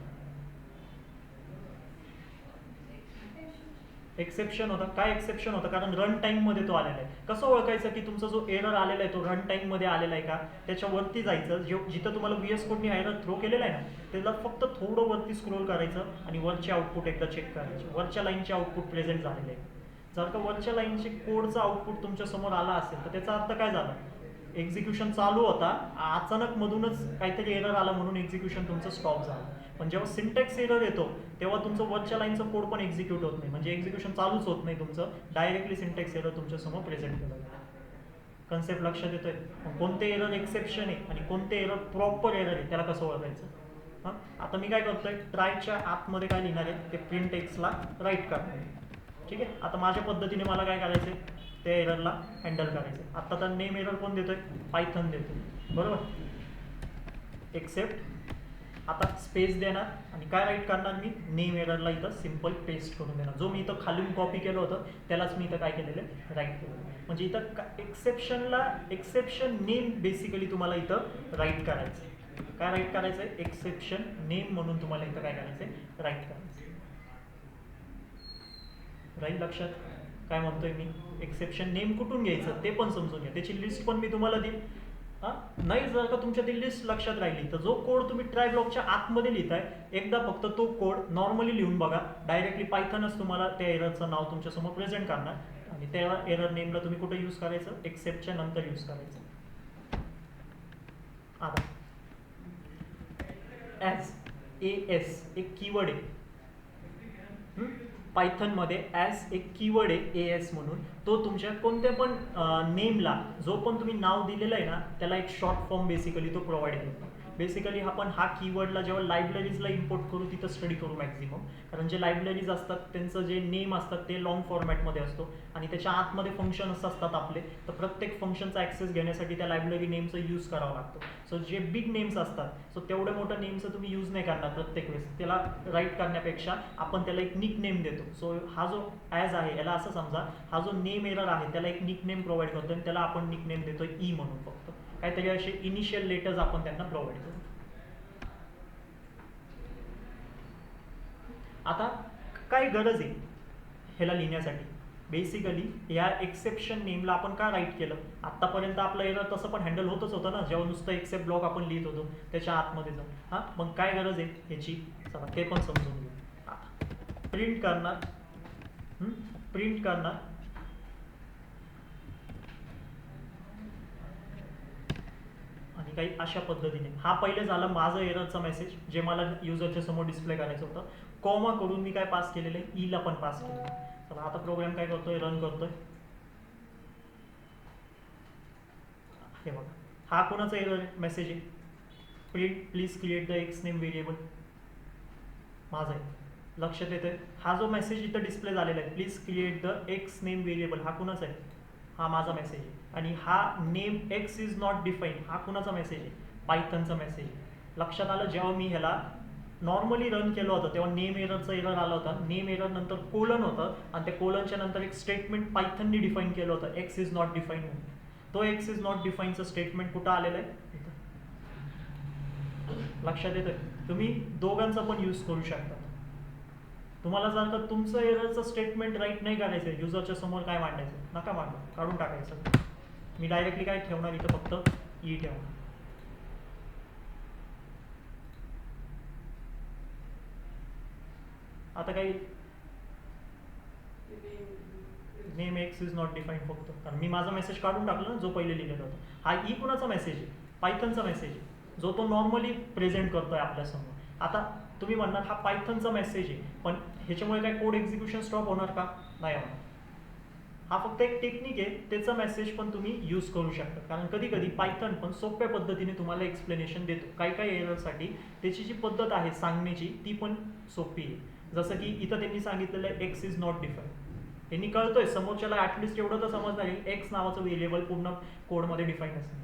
एक्सेप्शन होता. काय एक्सेप्शन होता, कारण रन टाइम मध्ये तो आलेला आहे. कसं ओळखायचं की तुमचा जो एरर आलेला आहे तो रन टाइम मध्ये आलेला आहे का, त्याच्यावरती जायचं, जिथं तुम्हाला VS कोडनी एरर थ्रो केलेला आहे ना त्याला फक्त थोडं वरती स्क्रोल करायचं आणि वरचे आउटपुट एकदा चेक करायचे. वरच्या लाईनचे आउटपुट प्रेझेंट झालेले आहे. जर का वरच्या लाईनचे कोडचा आउटपुट तुमच्या समोर आला असेल तर त्याचा अर्थ काय झाला, एक्झिक्युशन चालू होता, अचानक मधूनच काहीतरी एरर आला म्हणून एक्झिक्युशन तुमचं स्टॉप झालं. पण जेव्हा सिंटॅक्स एरर येतो तेव्हा तुमचं वरच्या लाईनचं कोड पण एक्झिक्यूट होत नाही, म्हणजे एक्झिक्युशन चालूच होत नाही तुमचं, डायरेक्टली सिंटॅक्स एरर तुमच्या समोर प्रेझेंट केलं जातं. कन्सेप्ट लक्षात येतोय. कोणते एरर एक्सेप्शन आहे आणि कोणते एरर प्रॉपर एरर आहे त्याला कसं ओळखायचं. हां, आता मी काय करतोय, ट्रायच्या आतमध्ये काय लिहिणार आहे ते प्रिंट एक्सला राईट करणार आहे. ठीक आहे, आता माझ्या पद्धतीने मला काय करायचंय, त्या एररला हँडल करायचं. आता तर नेम एरर कोण देतोय, पायथन देतोय, बरोबर. एक्सेप्ट, आता स्पेस देणार आणि काय राईट करणार मी, नेम एररला इथं सिंपल पेस्ट करून देणार. जो मी इथं खालून कॉपी केलं होतं त्यालाच मी इथं काय केलेलं आहे, राईट केलेलं. म्हणजे इथं एक्सेप्शन नेम बेसिकली तुम्हाला इथं राईट करायचं. काय राईट करायचंय, एक्सेप्शन नेम म्हणून तुम्हाला इथं काय करायचंय, राईट करायचं. राईट, लक्षात काय म्हणतोय मी, एक्सेप्शन नेम कुठून घ्यायचं ते पण समजून घ्या. त्याची लिस्ट पण मी तुम्हाला देईन. हां, नाही जर का तुमच्या ती लिस्ट लक्षात राहिली तर जो कोड तुम्ही ट्राय ब्लॉकच्या आतमध्ये लिहिताय एकदा फक्त तो कोड नॉर्मली लिहून बघा. डायरेक्टली पायथनच तुम्हाला त्या एररचं नाव तुमच्यासमोर प्रेझेंट करणार आणि त्या एरर नेमला तुम्ही कुठे यूज करायचं, एक्सेप्टच्या नंतर यूज करायचं. आता AS एक कीवर्ड आहे पायथनमध्ये, ॲज एक कीवर्ड आहे AS म्हणून. तो तुमच्या कोणत्या पण नेमला जो पण तुम्ही नाव दिलेलं आहे ना त्याला एक शॉर्ट फॉर्म बेसिकली तो प्रोव्हाइड करतो. बेसिकली आपण हा कीवर्डला जेव्हा लायब्ररीजला इम्पोर्ट करू तिथं स्टडी करू मॅक्झिमम, कारण जे लायब्ररीज असतात त्यांचं जे नेम असतात ते लॉंग फॉर्मॅटमध्ये असतो आणि त्याच्या आतमध्ये फंक्शन्स असतात आपले, तर प्रत्येक फंक्शनचा ॲक्सेस घेण्यासाठी त्या लायब्ररी नेमचा यूज करावा लागतो. सो जे बिग नेम्स असतात सो तेवढ्या मोठ्या नेमचं तुम्ही यूज नाही करणार प्रत्येक वेळेस. त्याला राईट करण्यापेक्षा आपण त्याला एक निक नेम देतो. सो हा जो ॲज आहे याला असं समजा, हा जो नेम एरर आहे त्याला एक निक नेम प्रोव्हाइड करतो आणि त्याला आपण निक नेम देतोय ई म्हणून. फक्त काहीतरी असे इनिशियल लेटर्स आपण त्यांना प्रोव्हाइड करतो. आता काय गरज आहे ह्याला लिहिण्यासाठी, बेसिकली या एक्सेप्शन नेमला आपण का राईट केलं, आत्तापर्यंत आपलं एरर तसं पण हँडल होतच होतं ना, जेव्हा नुसतं एक्सेप्ट ब्लॉक आपण लिहित होतो त्याच्या आतमध्ये जाऊन. हां, मग काय गरज आहे ह्याची, चला ते पण समजून घेऊ. आता प्रिंट करणार, प्रिंट करणार आणि काही अशा पद्धतीने. हा पहिले झालं माझं एररचा मेसेज जे मला युजरच्या समोर डिस्प्ले करायचं होतं. कॉमा करून मी काय पास केलेलं आहे, ईला पण पास केलेलं आहे. चला आता प्रोग्राम काय करतोय, रन करतोय. हे बघा, हा कोणाचा एरर मेसेज आहे, print please create the x name variable, माझा आहे. लक्षात येतोय? हा जो मेसेज इथं डिस्प्ले झालेला आहे, please create the x name variable, हा कुणाचा आहे? हा माझा मेसेज आहे. आणि हा name x is not define, हा कुणाचा मेसेज आहे? पायथनचा मेसेज आहे. लक्षात आलं? जेव्हा मी ह्याला नॉर्मली रन केलं होतं तेव्हा नेम एररचा एरर आला होता. नेम एरर नंतर कोलन होतं आणि त्या कोलनच्या नंतर एक स्टेटमेंट पायथननी डिफाईन केलं होतं, एक्स इज नॉट डिफाईन म्हणून. तो एक्स इज नॉट डिफाईनचं स्टेटमेंट कुठं आलेलं आहे? लक्षात येतंय? तुम्ही दोघांचा पण यूज करू शकता. तुम्हाला जर का तुमचं एररचं स्टेटमेंट राईट नाही करायचं, युजरच्या समोर काय मांडायचं, नका मांडू, काढून टाकायचं. मी डायरेक्टली काय ठेवणार इथं, फक्त ई ठेवणार. आता काही name x is not define फक्त, कारण मी माझा मेसेज काढून टाकला ना जो पहिले लिहिलेला होता. हा ई कुणाचा मेसेज आहे? पायथनचा मेसेज आहे, जो तो नॉर्मली प्रेझेंट करतोय आपल्यासमोर. आता तुम्ही म्हणणार हा पायथनचा मेसेज आहे, पण ह्याच्यामुळे काय कोड एक्झिक्युशन स्टॉप होणार का? नाही होणार. हा फक्त एक टेक्निक आहे, त्याचा मेसेज पण तुम्ही यूज करू शकता. कारण कधी कधी पायथन पण सोप्या पद्धतीने तुम्हाला एक्सप्लेनेशन देतो. काही काही एररसाठी त्याची जी पद्धत आहे सांगण्याची ती पण सोपी आहे. जसं की इथं त्यांनी सांगितलेलं आहे एक्स इज नॉट डिफाईन. त्यांनी कळतोय समोरच्याला ॲटलिस्ट एवढं तर समजणार आहे एक्स नावाचं व्हेरिएबल पूर्ण कोडमध्ये डिफाईन असतं.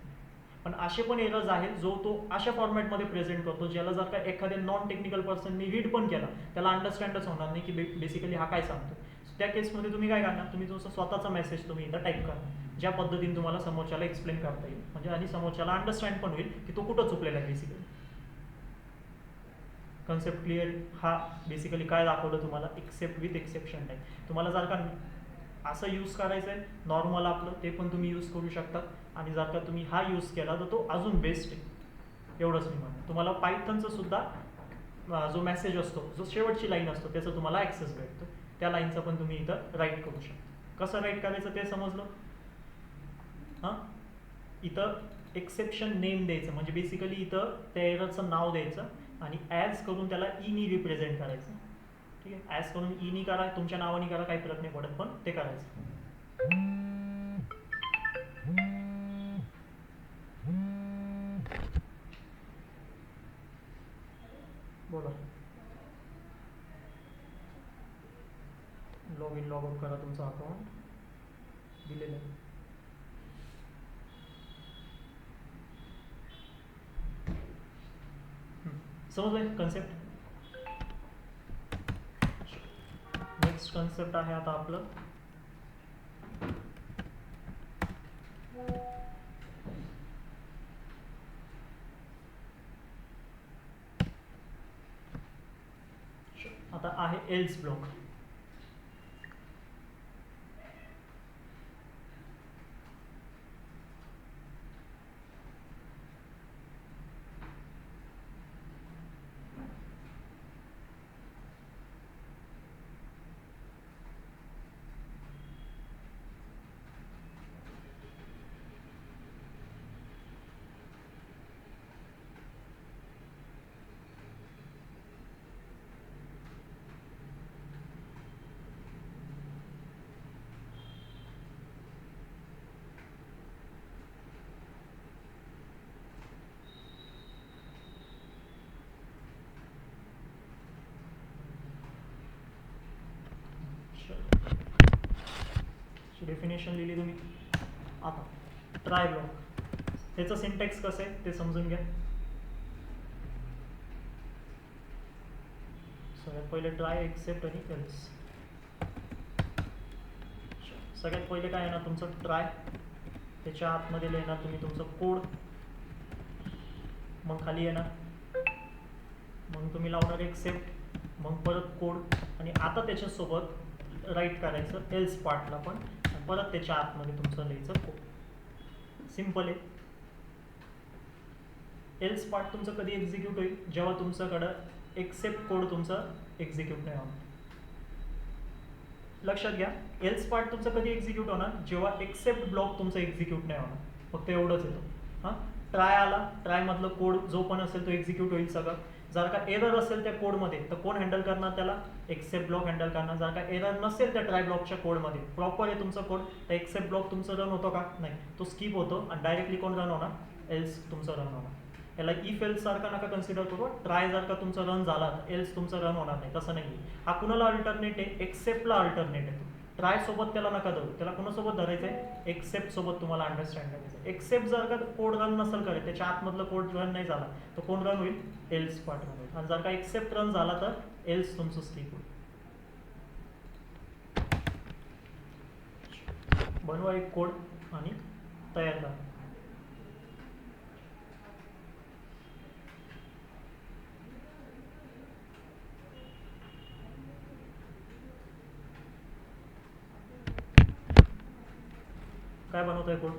पण असे पण एरर्स आहेत जो तो अशा फॉर्मॅटमध्ये प्रेझेंट करतो ज्याला जर का एखाद्या नॉन टेक्निकल पर्सननी रीड पण केला त्याला अंडरस्टँडच होणार नाही की बेसिकली हा काय सांगतो. त्या केसमध्ये तुम्ही काय करणार, तुम्ही तुमचा स्वतःचा मेसेज तुम्ही इथं टाईप करा ज्या पद्धतीने तुम्हाला समोरच्याला एक्सप्लेन करता येईल, म्हणजे आणि समोरच्याला अंडरस्टँड पण होईल की तो कुठं चुकलेला आहे. Basically concept clear? हा बेसिकली काय दाखवलं तुम्हाला, एक्सेप्ट विथ एक्सेप्शन टाईप. तुम्हाला जर का असं यूज करायचं आहे नॉर्मल आपलं, ते पण तुम्ही यूज करू शकता. आणि जर का तुम्ही हा यूज केला तर तो अजून बेस्ट आहे. एवढंच मी म्हणतो. तुम्हाला पायथनचं सुद्धा जो मेसेज असतो, जो शेवटची लाईन असतो, त्याचा तुम्हाला ॲक्सेस भेटतो. त्या लाईनचं पण तुम्ही इथं राईट करू शकता. कसं राईट करायचं ते समजलं? हां, इथं एक्सेप्शन नेम द्यायचं, म्हणजे बेसिकली इथं त्या एररचं नाव द्यायचं आणि ॲज करून त्याला ईनी रिप्रेझेंट करायचं. ठीक आहे, ॲज करून ईनी करा, तुमच्या नावाने करा, काही फरक नाही पडत, पण ते करायचं. बोला. लॉग इन लॉग आउट करा तुमचं अकाउंट दिलेलं आहे. समजलंय कन्सेप्ट? नेक्स्ट कन्सेप्ट आहे आता आपलं आता आहे एल्स ब्लॉक. डेफिनेशन लिहिली तुम्ही. आता ट्राय ब्लॉक, त्याचं सिंटॅक्स कसं आहे ते समजून घ्या. सगळ्यात पहिले ट्राय, एक्सेप्ट आणि एल्स. सगळ्यात पहिले काय येणार तुमचं ट्राय, त्याच्या आतमध्ये लिहिणार तुम्ही तुमचं कोड, मग खाली येणार, मग तुम्ही लावणार एक्सेप्ट, मग परत कोड, आणि आता त्याच्यासोबत राईट करायचं एल्स पार्टला पण, आणि परत त्याच्या आतमध्ये तुमचं लिहायचं कोड. सिम्पल आहे. एल्स पार्ट तुमचं कधी एक्झिक्यूट होईल, जेव्हा तुमच्याकडं एक्सेप्ट कोड तुमचं एक्झिक्यूट नाही होणार. लक्षात घ्या, एल्स पार्ट तुमचं कधी एक्झिक्यूट होणार, जेव्हा एक्सेप्ट ब्लॉक तुमचं एक्झिक्यूट नाही होणार. फक्त एवढंच येतो. हां, ट्राय आला, ट्राय मधलं कोड जो पण असेल तो एक्झिक्यूट होईल सगळं. जर का एरर असेल त्या कोडमध्ये तर कोण हँडल करणार त्याला? एक्सेप्ट ब्लॉक हँडल करणार. जर का एरर नसेल त्या ट्राय ब्लॉकच्या कोडमध्ये, प्रॉपर आहे तुमचा कोड, तर एक्सेप्ट ब्लॉक तुमचं रन होतो का? नाही, तो स्किप होतो आणि डायरेक्टली कोण रन होणार? एल्स तुमचं रन होणार. याला इफ एल्स सारखा नका कन्सिडर करू. ट्राय जर का तुमचा रन झाला एल्स तुमचा रन होणार नाही, तसं नाही. हा कुणाला अल्टरनेट आहे? एक्सेप्टला अल्टरनेट आहे. ट्राय सोबत त्याला नका धरू, त्याला कुणासोबत धरायचं आहे? एक्सेप्ट सोबत तुम्हाला अंडरस्टँड करायचं. एक्सेप्ट जर का कोड रन नसेल करत, त्याच्या आतमधलं कोड रन नाही झाला, तर कोण रन होईल? एल्स पार्ट रन होईल. आणि जर का एक्सेप्ट रन झाला तर एल्स तुमचं स्किप होईल. बनवा एक कोड आणि तयार करा. काय बनवतोय कोड?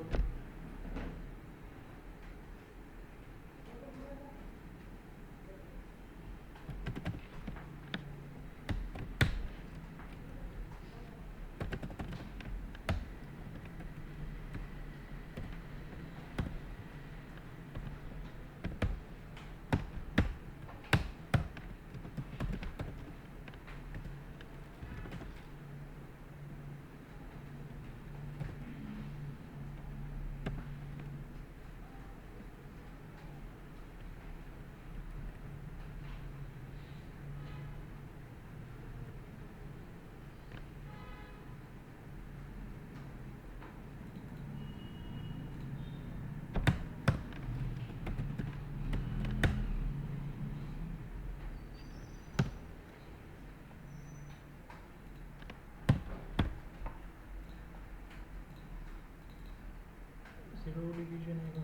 झिरो डिव्हिजन आहे का?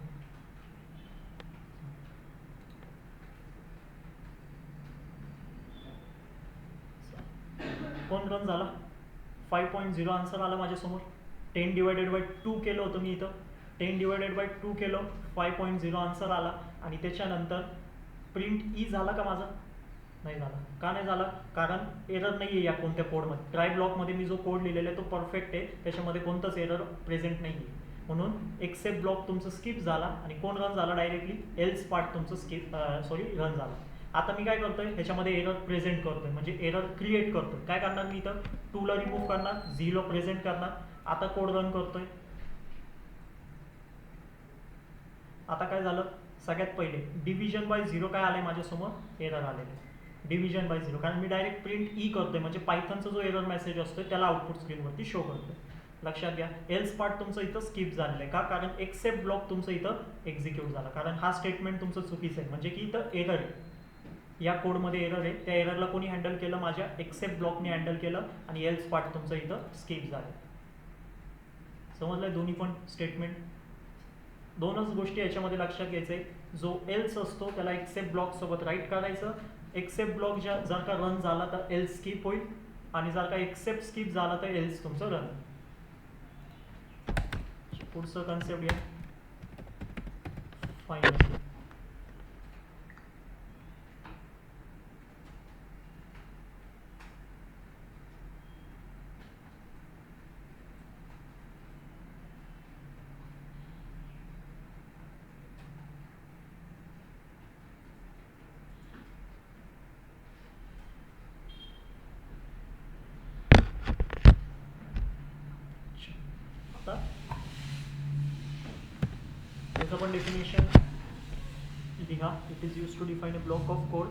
कोण रन झाला? 5.0 आन्सर आला माझ्यासमोर. 10/2 केलं होतं मी इथं. 10/2 केलं, 5.0 आन्सर आला. आणि त्याच्यानंतर प्रिंट ई झाला का माझा? नाही झाला. का नाही झाला? कारण एरर नाही आहे या कोणत्या कोडमध्ये. ट्राय ब्लॉकमध्ये मी जो कोड लिहिलेला आहे तो परफेक्ट आहे, त्याच्यामध्ये कोणतंच एरर प्रेझेंट नाही आहे. म्हणून एक्सेप्ट ब्लॉक तुमचं स्किप झाला. आणि कोण रन झाला? डायरेक्टली एल्स पार्ट तुमचं रन झाला. आता मी काय करतोय? ह्याच्यामध्ये एरर प्रेझेंट करतोय, म्हणजे एरर क्रिएट करतोय. काय करणार मी इथं? 2 ला रिमूव्ह करणार, 0 प्रेझेंट करणार. आता कोड रन करतोय. आता काय झालं? सगळ्यात पहिले डिव्हिजन बाय 0 काय आलंय माझ्यासमोर? एरर आलेलं. डिव्हिजन बाय 0 कारण मी डायरेक्ट प्रिंट ई करतोय, म्हणजे पायथनचा जो एरर मेसेज असतोय त्याला आउटपुट स्क्रीनवरती शो करतोय. लक्षात घ्या, एल्स पार्ट तुमचं इथं स्किप झालेलं आहे. का? कारण एक्सेप्ट ब्लॉक तुमचं इथं एक्झिक्यूट झाला. कारण हा स्टेटमेंट तुमचं चुकीचं आहे, म्हणजे की इथं एरर आहे. या कोडमध्ये एरर आहे. त्या एररला कोणी हँडल केलं? माझ्या एक्सेप्ट ब्लॉकने हँडल केलं. आणि एल्स पार्ट तुमचं इथं स्किप झालं. समजलंय? दोन्ही पण स्टेटमेंट. दोनच गोष्टी याच्यामध्ये लक्षात घ्यायचं आहे. जो एल्स असतो त्याला एक्सेप्ट ब्लॉक सोबत राईट करायचं. एक्सेप्ट ब्लॉक जर का रन झाला तर एल्स स्किप होईल. आणि जर का एक्सेप्ट स्किप झाला तर एल्स तुमचं रन. पुढचं कन्सेप्ट घ्या. फायनल त्याचं पण डेफिनेशन लिहा. It is use to define a block of code.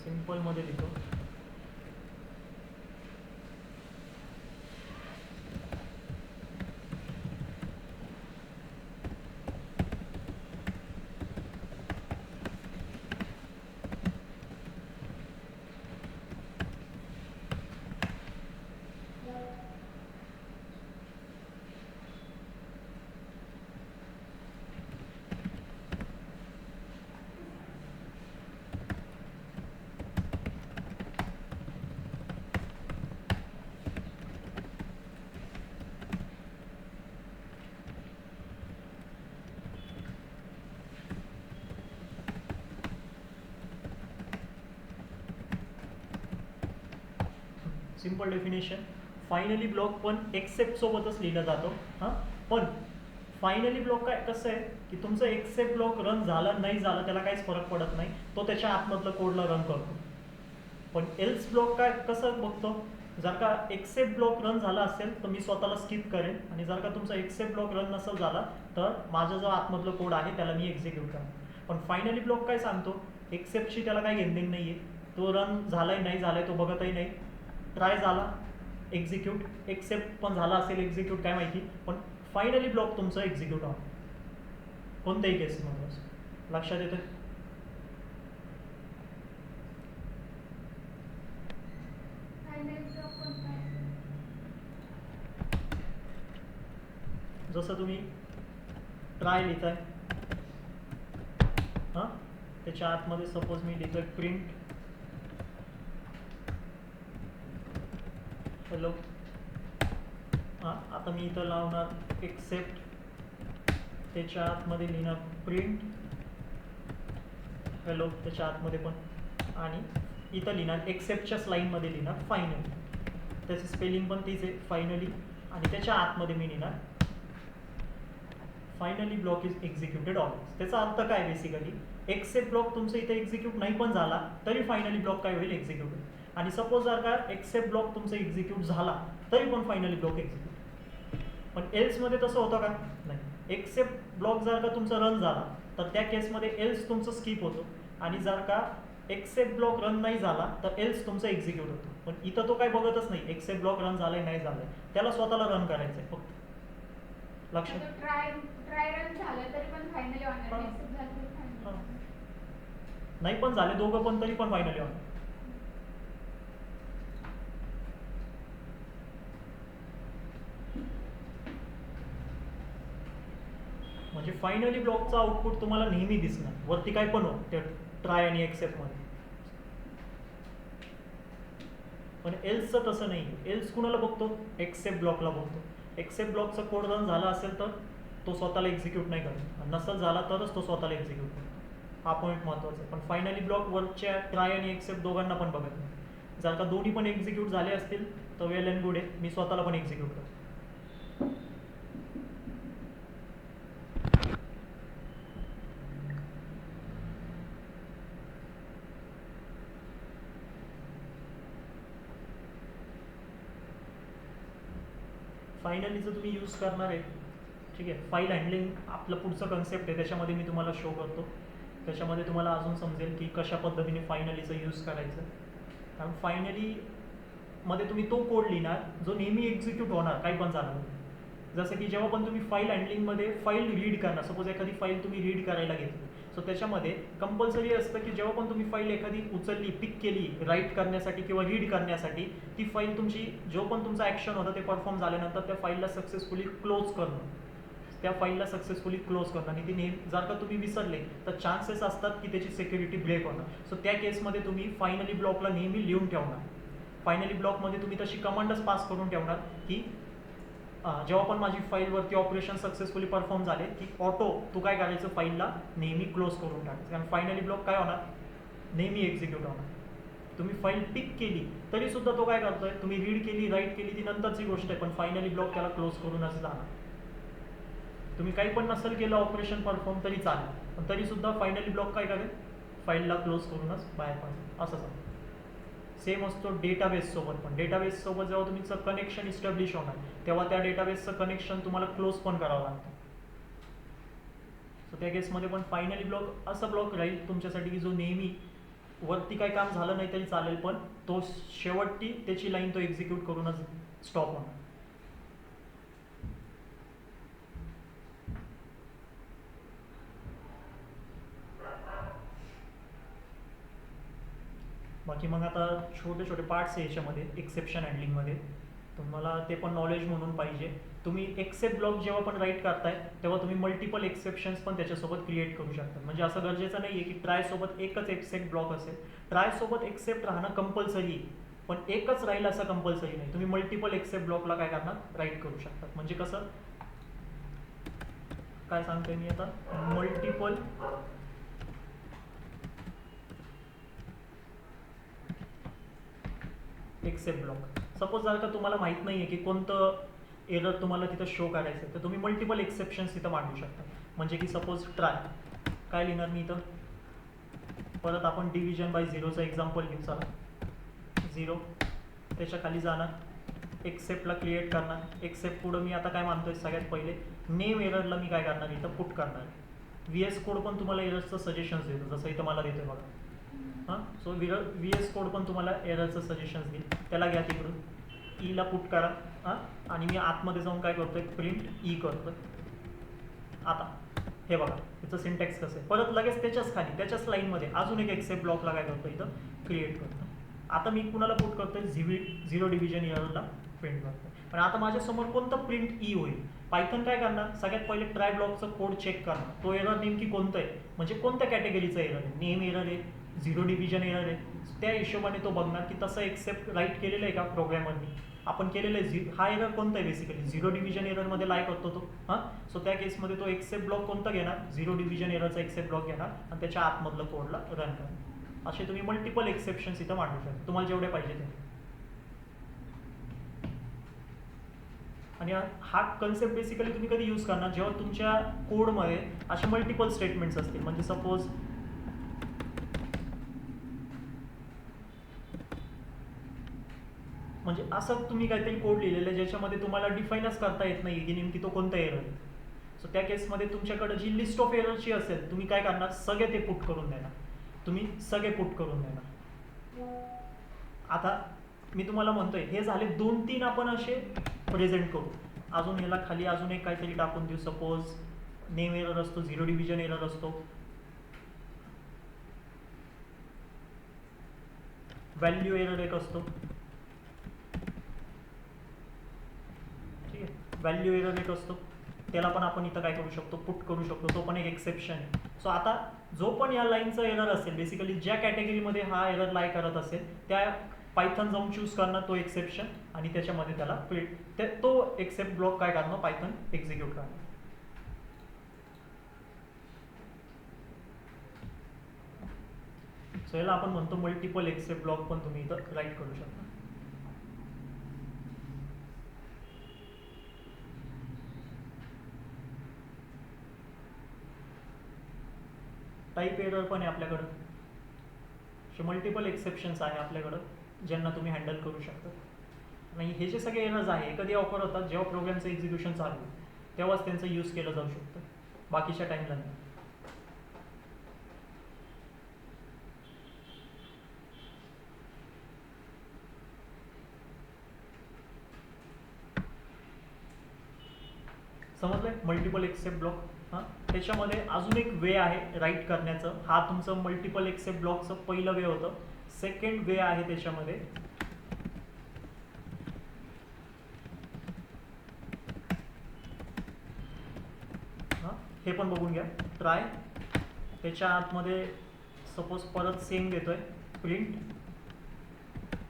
Simple मध्ये लिहितो. Simple definition. फायनली ब्लॉक पण एक्सेप्ट सोबतच लिहिला जातो. हां, पण फायनली ब्लॉक काय कसं आहे की तुमचं एक्सेप्ट ब्लॉक रन झाला नाही झाला त्याला काहीच फरक पडत नाही, तो त्याच्या आतमधलं कोडला रन करतो. पण एल्स ब्लॉक काय कसं बघतो, जर का एक्सेप्ट ब्लॉक रन झाला असेल तर मी स्वतःला स्किप करेन, आणि जर का तुमचा एक्सेप्ट ब्लॉक रन नसेल झाला तर माझा जो आतमधलं कोड आहे त्याला मी एक्झिक्यूट करतो. पण फायनली ब्लॉक काय सांगतो, एक्सेप्टची त्याला काही घेणदेण नाही आहे, तो रन झालाय नाही झालाय तो बघतही नाही. ट्राय झाला एक्झिक्यूट, एक्सेप्ट पण झाला असेल एक्झिक्यूट काय माहिती, पण फायनली ब्लॉक तुमचं एक्झिक्यूट होणार कोणत्याही केसमध्ये. लक्षात येतं? जसं तुम्ही ट्राय लिहिताय हां, त्याच्या आतमध्ये सपोज मी लिहितोय प्रिंट हॅलो. हां, आता मी इथं लावणार एक्सेप्ट, त्याच्या आतमध्ये लिहिणार प्रिंट हॅलो त्याच्या आतमध्ये पण, आणि इथं लिहिणार एक्सेप्टच्याच लाईनमध्ये लिहिणार फायनली, त्याची स्पेलिंग पण तीच आहे फायनली, आणि त्याच्या आतमध्ये मी लिहिणार finally block is executed always. त्याचा अर्थ काय बेसिकली, एक्सेप्ट ब्लॉक तुमचं इथे एक्झिक्यूट नाही पण झाला तरी फायनली ब्लॉक काय होईल, एक्झिक्यूट होईल. आणि सपोज जर का एक्सेप्ट ब्लॉक तुमचा एक्झिक्यूट झाला तरी पण फायनली ब्लॉक एक्झिक्यूट. पण एल्समध्ये तसं होतं का, नाही. एक्सेप्ट ब्लॉक जर का तुमचा रन झाला तर त्या केसमध्ये एल्स तुमचं स्किप होतो, आणि जर का एक्सेप्ट ब्लॉक रन नाही झाला तर एल्स तुमचं एक्झिक्यूट होतो. पण इथं तो काय बघतच नाही, एक्सेप्ट ब्लॉक रन झालाय नाही झालाय, त्याला स्वतःला रन करायचंय फक्त. लक्षात? ट्राय रन झालं तरी पण फायनली ऑनर, एक्सेप्ट झालं तरी फायनली नाही पण झाले दोघं पण तरी पण फायनली ऑनर. म्हणजे फायनली ब्लॉकचा आउटपुट तुम्हाला नेहमी दिसणार, वरती काय पण हो ते ट्राय आणि एक्सेप्ट मध्ये. पण एल्सचं तसं नाही. एल्स कुणाला बघतो, एक्सेप्ट ब्लॉकला बघतो. एक्सेप्ट ब्लॉकचा कोड रन झाला असेल तर तो स्वतःला एक्झिक्यूट नाही करत, नसेल झाला तरच तो स्वतःला एक्झिक्यूट करतो. हा पॉईंट महत्त्वाचा आहे. पण फायनली ब्लॉक वरच्या ट्राय आणि एक्सेप्ट दोघांना पण बघत नाही. जर का दोन्ही पण एक्झिक्यूट झाले असतील तर वेल अँड गुड आहे, मी स्वतःला पण एक्झिक्यूट करतो. फायनलीचं तुम्ही यूज करणार आहे, ठीक आहे. फाईल हँडलिंग आपलं पुढचं कन्सेप्ट आहे, त्याच्यामध्ये मी तुम्हाला शो करतो. त्याच्यामध्ये तुम्हाला अजून समजेल की कशा पद्धतीने फायनलीचं यूज करायचं. कारण फायनली मध्ये तुम्ही तो कोड लिहिणार जो नेहमी एक्झिक्यूट होणार काही पण झालं. जसं की जेव्हा पण तुम्ही फाईल हँडलिंगमध्ये फाईल रीड करणार, सपोज एखादी फाईल तुम्ही रीड करायला घेतली, सो त्याच्यामध्ये कंपल्सरी असतं की जेव्हा पण तुम्ही फाईल एखादी उचलली, पिक केली राईट करण्यासाठी किंवा रीड करण्यासाठी, ती फाईल तुमची जो पण तुमचा ॲक्शन होता ते परफॉर्म झाल्यानंतर त्या फाईलला सक्सेसफुली क्लोज करणं, त्या फाईलला सक्सेसफुली क्लोज करणं. आणि ती नेहमी जर का तुम्ही विसरले तर चान्सेस असतात की त्याची सिक्युरिटी ब्रेक होणार. सो त्या केसमध्ये तुम्ही फायनली ब्लॉकला नेहमी लिहून ठेवणार. फायनली ब्लॉकमध्ये तुम्ही तशी कमांडच पास करून ठेवणार की जेव्हा पण माझी फाईलवरती ऑपरेशन सक्सेसफुली परफॉर्म झाले की ऑटो तू काय करायचं, फाईलला नेहमी क्लोज करून टाकायचं. कारण फायनली ब्लॉक काय होणार, नेहमी एक्झिक्यूट होणार. तुम्ही फाईल पिक केली तरी सुद्धा तो काय करतोय, तुम्ही रीड केली राईट केली ती नंतरची गोष्ट आहे, पण फायनली ब्लॉक त्याला क्लोज करूनच जाणार. तुम्ही काही पण नसेल केलं ऑपरेशन परफॉर्म तरी चालेल, पण तरी सुद्धा फायनली ब्लॉक काय करेल, फाईलला क्लोज करूनच बाहेर पडेल. असं सांग. सेम असतो डेटाबेस सोबत पण. डेटाबेस सोबत जेव्हा तुमचं कनेक्शन इस्टॅब्लिश होणार तेव्हा त्या डेटाबेसचं कनेक्शन तुम्हाला क्लोज पण करावं लागतं. सो त्या केसमध्ये पण फायनली ब्लॉक असा ब्लॉक राहील तुमच्यासाठी की जो नेहमी वरती काही काम झालं नाही तरी चालेल, पण तो शेवटी त्याची लाईन तो एक्झिक्यूट करूनच स्टॉप होणार. बाकी मग आता छोटे छोटे पार्ट्स आहे याच्यामध्ये एक्सेप्शन हँडलिंगमध्ये, तुम्हाला ते पण नॉलेज म्हणून पाहिजे. तुम्ही एक्सेप्ट ब्लॉक जेव्हा पण राईट करताय तेव्हा तुम्ही मल्टिपल एक्सेप्शन्स पण त्याच्यासोबत क्रिएट करू शकता. म्हणजे असं गरजेचं नाही आहे की ट्रायसोबत एकच एक्सेप्ट ब्लॉक असेल. ट्रायसोबत एक्सेप्ट राहणं कंपल्सरी आहे, पण एकच राहील असं कंपल्सरी नाही. तुम्ही मल्टिपल एक्सेप्ट ब्लॉकला काय करणार, राईट करू शकता. म्हणजे कसं काय सांगतोय मी आता, मल्टिपल एक्सेप्ट ब्लॉक. सपोज जर का तुम्हाला माहीत नाही आहे की कोणतं एरर तुम्हाला तिथं शो करायचं आहे तर तुम्ही मल्टिपल एक्सेप्शन्स तिथं मांडू शकता. म्हणजे की सपोज ट्राय काय लिहिणार मी इथं, परत आपण डिव्हिजन बाय झिरोचं एक्झाम्पल घेऊ. चला 0 त्याच्या खाली जाणार, एक्सेप्टला क्रिएट करणार. एक्सेप्ट पुढं मी आता काय मानतोय सगळ्यात पहिले नेम एररला मी काय करणार इथं पुट करणार. VS कोड पण तुम्हाला एररचं सजेशन्स देतो जसं इथं मला देतोय बघा. हां सो VS कोड पण तुम्हाला एररचं सजेशन्स देईल. त्याला घ्या तिकडून ईला पुट करा. हां आणि मी आतमध्ये जाऊन काय करतोय प्रिंट ई करतोय. आता हे बघा त्याचं सिंटॅक्स कसं आहे. परत लगेच त्याच्याच खाली त्याच्याच लाईनमध्ये अजून एक एक्सेप्ट ब्लॉकला काय करतो इथं क्रिएट करतो. आता मी कुणाला पुट करतोय 0 डिव्हिजन एररला प्रिंट करतोय. पण आता माझ्यासमोर कोणतं प्रिंट ई होईल. पायथन काय करणार सगळ्यात पहिले ट्राय ब्लॉकचं कोड चेक करणार. तो एरर नेमकी कोणतं आहे म्हणजे कोणत्या कॅटेगरीचा एरर आहे. नेम एरर आहे, 0 डिव्हिजन एरर आहे. त्या हिशोबाने तो बघणार की तसं एक्सेप्ट राईट केलेलं आहे का प्रोग्रामरनी. आपण केलेलं आहे हा एरर कोणता आहे बेसिकली 0 डिव्हिजन एररमध्ये लाय करतो तो. हां सो त्या केसमध्ये तो एक्सेप्ट ब्लॉक कोणता घेणार 0 डिव्हिजन एररचा एक्सेप्ट ब्लॉक घेणार आणि त्याच्या आतमधलं कोडला रन करणार. असे तुम्ही मल्टिपल एक्सेप्शन्स इथं मांडू शकता तुम्हाला जेवढे पाहिजे ते. आणि हा कन्सेप्ट बेसिकली तुम्ही कधी यूज करणार जेव्हा तुमच्या कोडमध्ये असे मल्टिपल स्टेटमेंट्स असतील. म्हणजे सपोज म्हणजे असं तुम्ही काहीतरी कोड लिहिलेलं आहे ज्याच्यामध्ये तुम्हाला डिफाईनच करता येत नाही की नेमकी तो कोणता एरर आहे. सो त्या केसमध्ये तुमच्याकडे जी लिस्ट ऑफ एररची असेल तुम्ही काय करणार सगळे ते पुट करून देणार. तुम्ही सगळे पुट करून देणार. आता मी तुम्हाला म्हणतोय हे झाले 2-3 आपण असे प्रेझेंट करू. अजून याला खाली अजून एक काहीतरी टाकून देऊ. सपोज नेम एरर असतो, 0 डिव्हिजन एरर असतो, व्हॅल्यू एरर एक असतो. ठीक आहे व्हॅल्यू एरर एक असतो त्याला पण आपण इथं काय करू शकतो पुट करू शकतो. तो पण एक एक्सेप्शन आहे. सो आता जो पण या लाईनचा एरर असेल बेसिकली ज्या कॅटेगरीमध्ये हा एरर लाय करत असेल त्या पायथन जाऊन चूज करणार तो एक्सेप्शन आणि त्याच्यामध्ये त्याला प्रिंट तो एक्सेप्ट ब्लॉक काय करणार पायथन एक्झिक्यूट करणार. सो याला आपण म्हणतो मल्टिपल एक्सेप्ट ब्लॉक पण तुम्ही इथं राईट करू शकता. टाईप एरर पण आहे आपल्याकडं. मल्टिपल एक्सेप्शन्स आहे आपल्याकडं ज्यांना तुम्ही हँडल करू शकता. आणि हे जे सगळे एरर्स आहे कधी ऑफर होतात जेव्हा प्रोग्रामचं एक्झिक्युशन चालू आहे तेव्हाच त्यांचं यूज केलं जाऊ शकतं बाकीच्या टाईमला नाही. समजलंय मल्टिपल एक्सेप्ट ब्लॉक. हां त्याच्यामध्ये अजून एक वे आहे राईट करण्याचं. हा तुमचं मल्टिपल एक्सेप्ट ब्लॉकचं पहिलं वे होतं. सेकंड वे आहे त्याच्यामध्ये हां हे पण बघून घ्या. ट्राय त्याच्या आतमध्ये सपोज परत सेम देतोय प्रिंट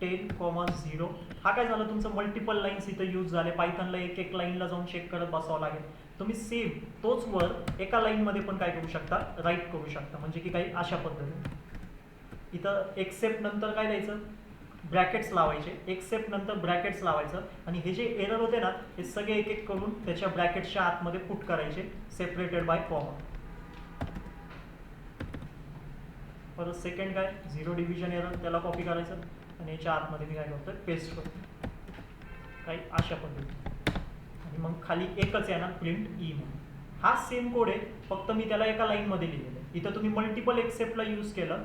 10,0. हा काय झालं तुमचं मल्टिपल लाईन्स इथं यूज झाले. पायथनला एक लाईनला जाऊन चेक करत बसावं लागेल. तुम्ही सेम तोच वर्ड एका लाईनमध्ये पण काय करू शकता राईट करू शकता. म्हणजे की काही अशा पद्धतीने इथं एक्सेप्ट नंतर काय द्यायचं ब्रॅकेट्स लावायचे. एक्सेप्ट नंतर ब्रॅकेट्स लावायचं आणि हे जे एरर होते ना हे सगळे एक एक करून त्याच्या ब्रॅकेटच्या आतमध्ये पुट करायचे सेपरेटेड बाय कॉमा. परत सेकंड काय 0 डिव्हिजन एरर त्याला कॉपी करायचं आणि याच्या आतमध्ये मी काय करतोय पेस्ट करतो काही अशा पद्धतीने. आणि मग खाली एकच येणार प्रिंट ई म्हणून. हा सेम कोड आहे फक्त मी त्याला एका लाईनमध्ये लिहिलेलं आहे. इथं तुम्ही मल्टिपल एक्सेप्टला यूज केलं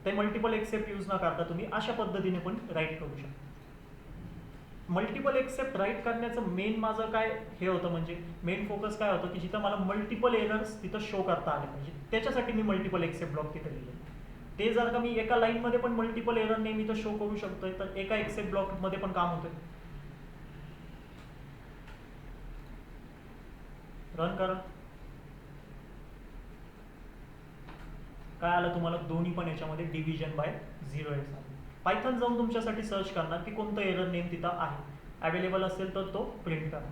ते मल्टिपल एक्सेप्ट यूज न करता तुम्ही अशा पद्धतीने पण राईट करू शकता. मल्टिपल एक्सेप्ट राईट करण्याचं मेन माझं काय हे होतं म्हणजे मेन फोकस काय होतं की जिथं मला मल्टिपल एरर्स तिथं शो करता आले पाहिजे त्याच्यासाठी मी मल्टिपल एक्सेप्ट ब्लॉक तिथं लिहिले. ते जर का मी एका लाईनमध्ये पण मल्टिपल एरर नेहमी तर शो करू शकतोय तर एका एक्सेप्ट ब्लॉकमध्ये पण काम होतंय. रन करा. काय आलं तुम्हाला दोन्ही पण याच्यामध्ये डिव्हिजन बाय 0 आहे. पायथन जाऊन तुमच्यासाठी सर्च करणार की कोणतं एरर नेम तिथं आहे. अवेलेबल असेल तर तो प्रिंट करा.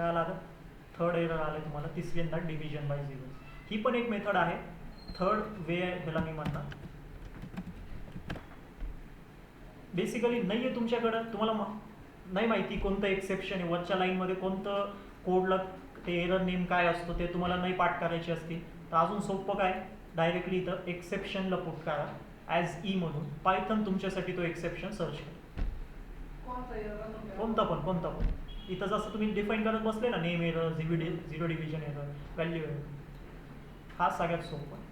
काय आलं आता? थर्ड एरर आलं तुम्हाला, तिसऱ्यांदा डिव्हिजन बाय झिरो. ही पण एक मेथड आहे, थर्ड वे आहे ह्याला मी म्हणणार. बेसिकली नाही आहे तुमच्याकडं, तुम्हाला नाही माहिती कोणतं एक्सेप्शन आहे, वरच्या लाईनमध्ये कोणतं कोडला ते एरर नेम काय असतो ते तुम्हाला नाही पाठ करायचे असतील तर अजून सोपं काय, डायरेक्टली इथं एक्सेप्शनला पुट करा ॲज ई म्हणून. पायथन तुमच्यासाठी तो एक्सेप्शन सर्च करा, कोणता पण. इथं जसं तुम्ही डिफाईन करत बसले ना, name error, zero division error, value error, हा सगळ्यात सोपं आहे.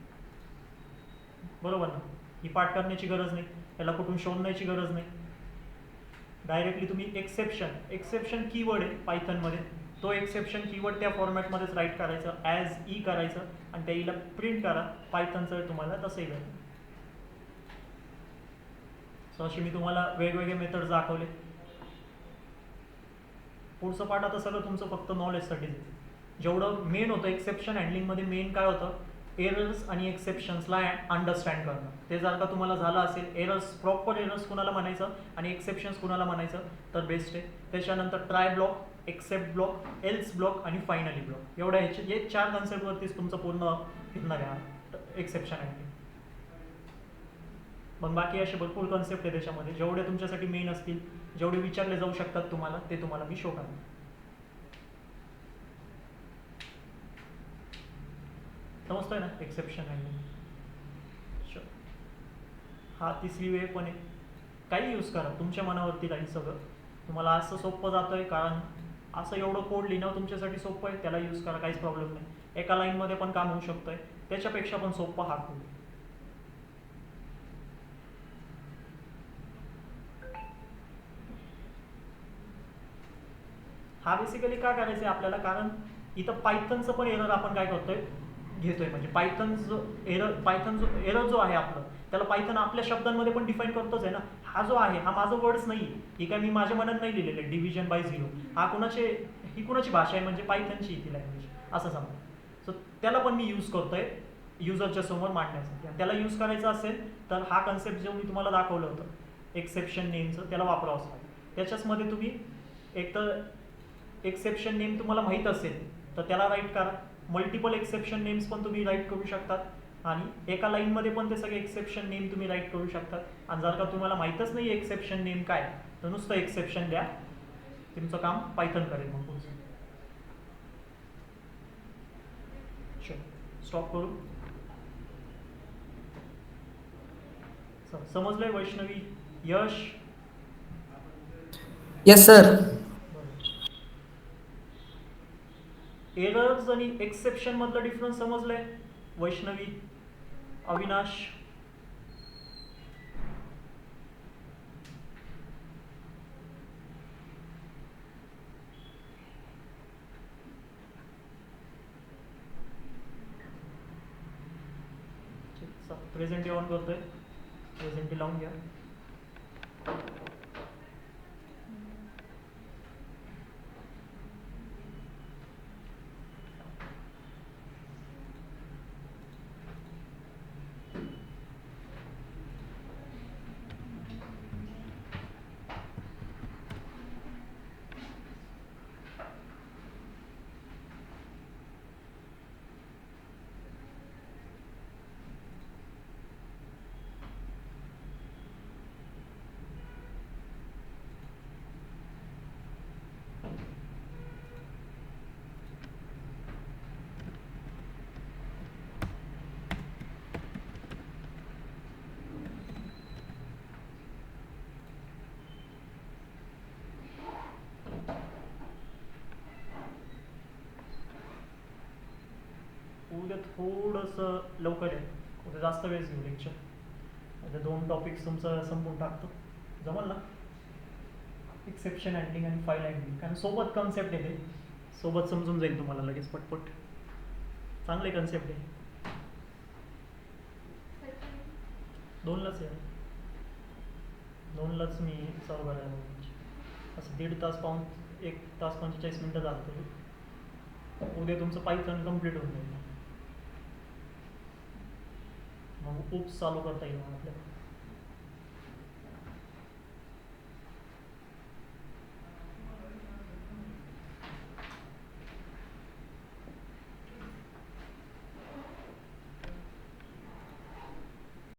बरोबर ना? ही पाठ करण्याची गरज नाही, याला कुठून शोधण्याची गरज नाही. डायरेक्टली तुम्ही एक्सेप्शन कीवर्ड आहे पायथनमध्ये, तो एक्सेप्शन कीवर्ड त्या फॉर्मॅटमध्येच राईट करायचं, ॲज ई करायचं आणि त्या ईला प्रिंट करा. पायथनचं तुम्हाला तसंही भेटेल. सो अशी मी तुम्हाला वेगवेगळे मेथड्स दाखवले. पुढचं पाठ आता सगळं तुमचं फक्त नॉलेजसाठीच आहे. जेवढं मेन होतं एक्सेप्शन हँडलिंगमध्ये, मेन काय होतं, एरर्स आणि एक्सेप्शन्सला अंडरस्टँड करणं. ते जर का तुम्हाला झालं असेल, एरर्स प्रॉपर एरर्स कुणाला म्हणायचं आणि एक्सेप्शन्स कुणाला म्हणायचं तर बेस्ट आहे. त्याच्यानंतर try block, except block, else block आणि फायनली ब्लॉक, एवढ्या हे 4 कन्सेप्टवरतीच तुमचं पूर्ण फिरणार आहे एक्सेप्शन हँडलिंग. मग बाकी असे भरपूर कन्सेप्ट आहे त्याच्यामध्ये, जेवढे तुमच्यासाठी मेन असतील, जेवढे विचारले जाऊ शकतात तुम्हाला, ते तुम्हाला मी शो करणार. समजतोय ना एक्सेप्शन हँडलिंग? हा तिसरी वे पण आहे, काही यूज करा, तुमच्या मनावरती राहील सगळं. तुम्हाला असं सोपं जातोय कारण असं एवढं कोड लिहिणं तुमच्यासाठी सोपं आहे, त्याला यूज करा, काहीच प्रॉब्लेम नाही. एका लाईनमध्ये पण काम होऊ शकतंय, त्याच्यापेक्षा पण सोपं हा कोड. हा बेसिकली का करायचं आहे आपल्याला, कारण इथं पायथनचं पण एरर आपण काय करतोय, घेतोय. म्हणजे पायथन जो एरर जो आहे आपलं, त्याला पायथन आपल्या शब्दांमध्ये पण डिफाईन करतोच आहे ना. हा जो आहे हा माझं वर्ड्स नाही, ही काय मी माझ्या मनात नाही लिहिलेलं आहे. डिव्हिजन बाय झिरो हा ही कुणाची भाषा आहे, म्हणजे पायथनची ती लँग्वेज असं समजा. सो त्याला पण मी यूज करतोय युजरच्या समोर मांडण्यासाठी. आणि त्याला यूज करायचं असेल तर हा कन्सेप्ट जो मी तुम्हाला दाखवलं होतं एक्सेप्शन नेमचं, त्याला वापरावं लागेल. त्याच्याचमध्ये तुम्ही एक तर एक्सेप्शन नेम तुम्हाला माहीत असेल तर त्याला राईट करा. मल्टिपल एक्सेप्शन नेम्स पण तुम्ही राईट करू शकतात आणि एका लाईनमध्ये पण ते सगळे एक्सेप्शन नेम तुम्ही राईट करू शकतात. आणि जर का तुम्हाला माहीतच नाही एक्सेप्शन नेम काय, तर नुसतं एक्सेप्शन द्या, तुमचं काम पायथन करेल. मग पुढचं स्टॉप करू. समजलंय Vaishnavi, Yash? Yes sir. Errors आणि एक्सेप्शन मधलं डिफरन्स समजलंय वैष्णवी, अविनाश? प्रेझेंटी ऑन करतोय, प्रेझेंटी लावून घ्या. उद्या थोडंसं लवकर आहे, उद्या जास्त वेळ घेऊ लेक्चर. उद्या 2 टॉपिक्स तुमचं संपून टाकतो, जमल ना? एक्सेप्शन हँडलिंग आणि फाईल हँडलिंग, कारण सोबत कन्सेप्ट येते, सोबत समजून जाईल तुम्हाला लगेच पटपट. चांगले कन्सेप्ट आहे. 2लाच आहे, 2लाच मी चालू करायला असं 1.5 तास पाहून 1 तास 45 मिनटं झालं तरी. उद्या तुमचं पायथन कम्प्लीट होऊन जाईल, मग उप्स चालू करता येईल आपल्याला.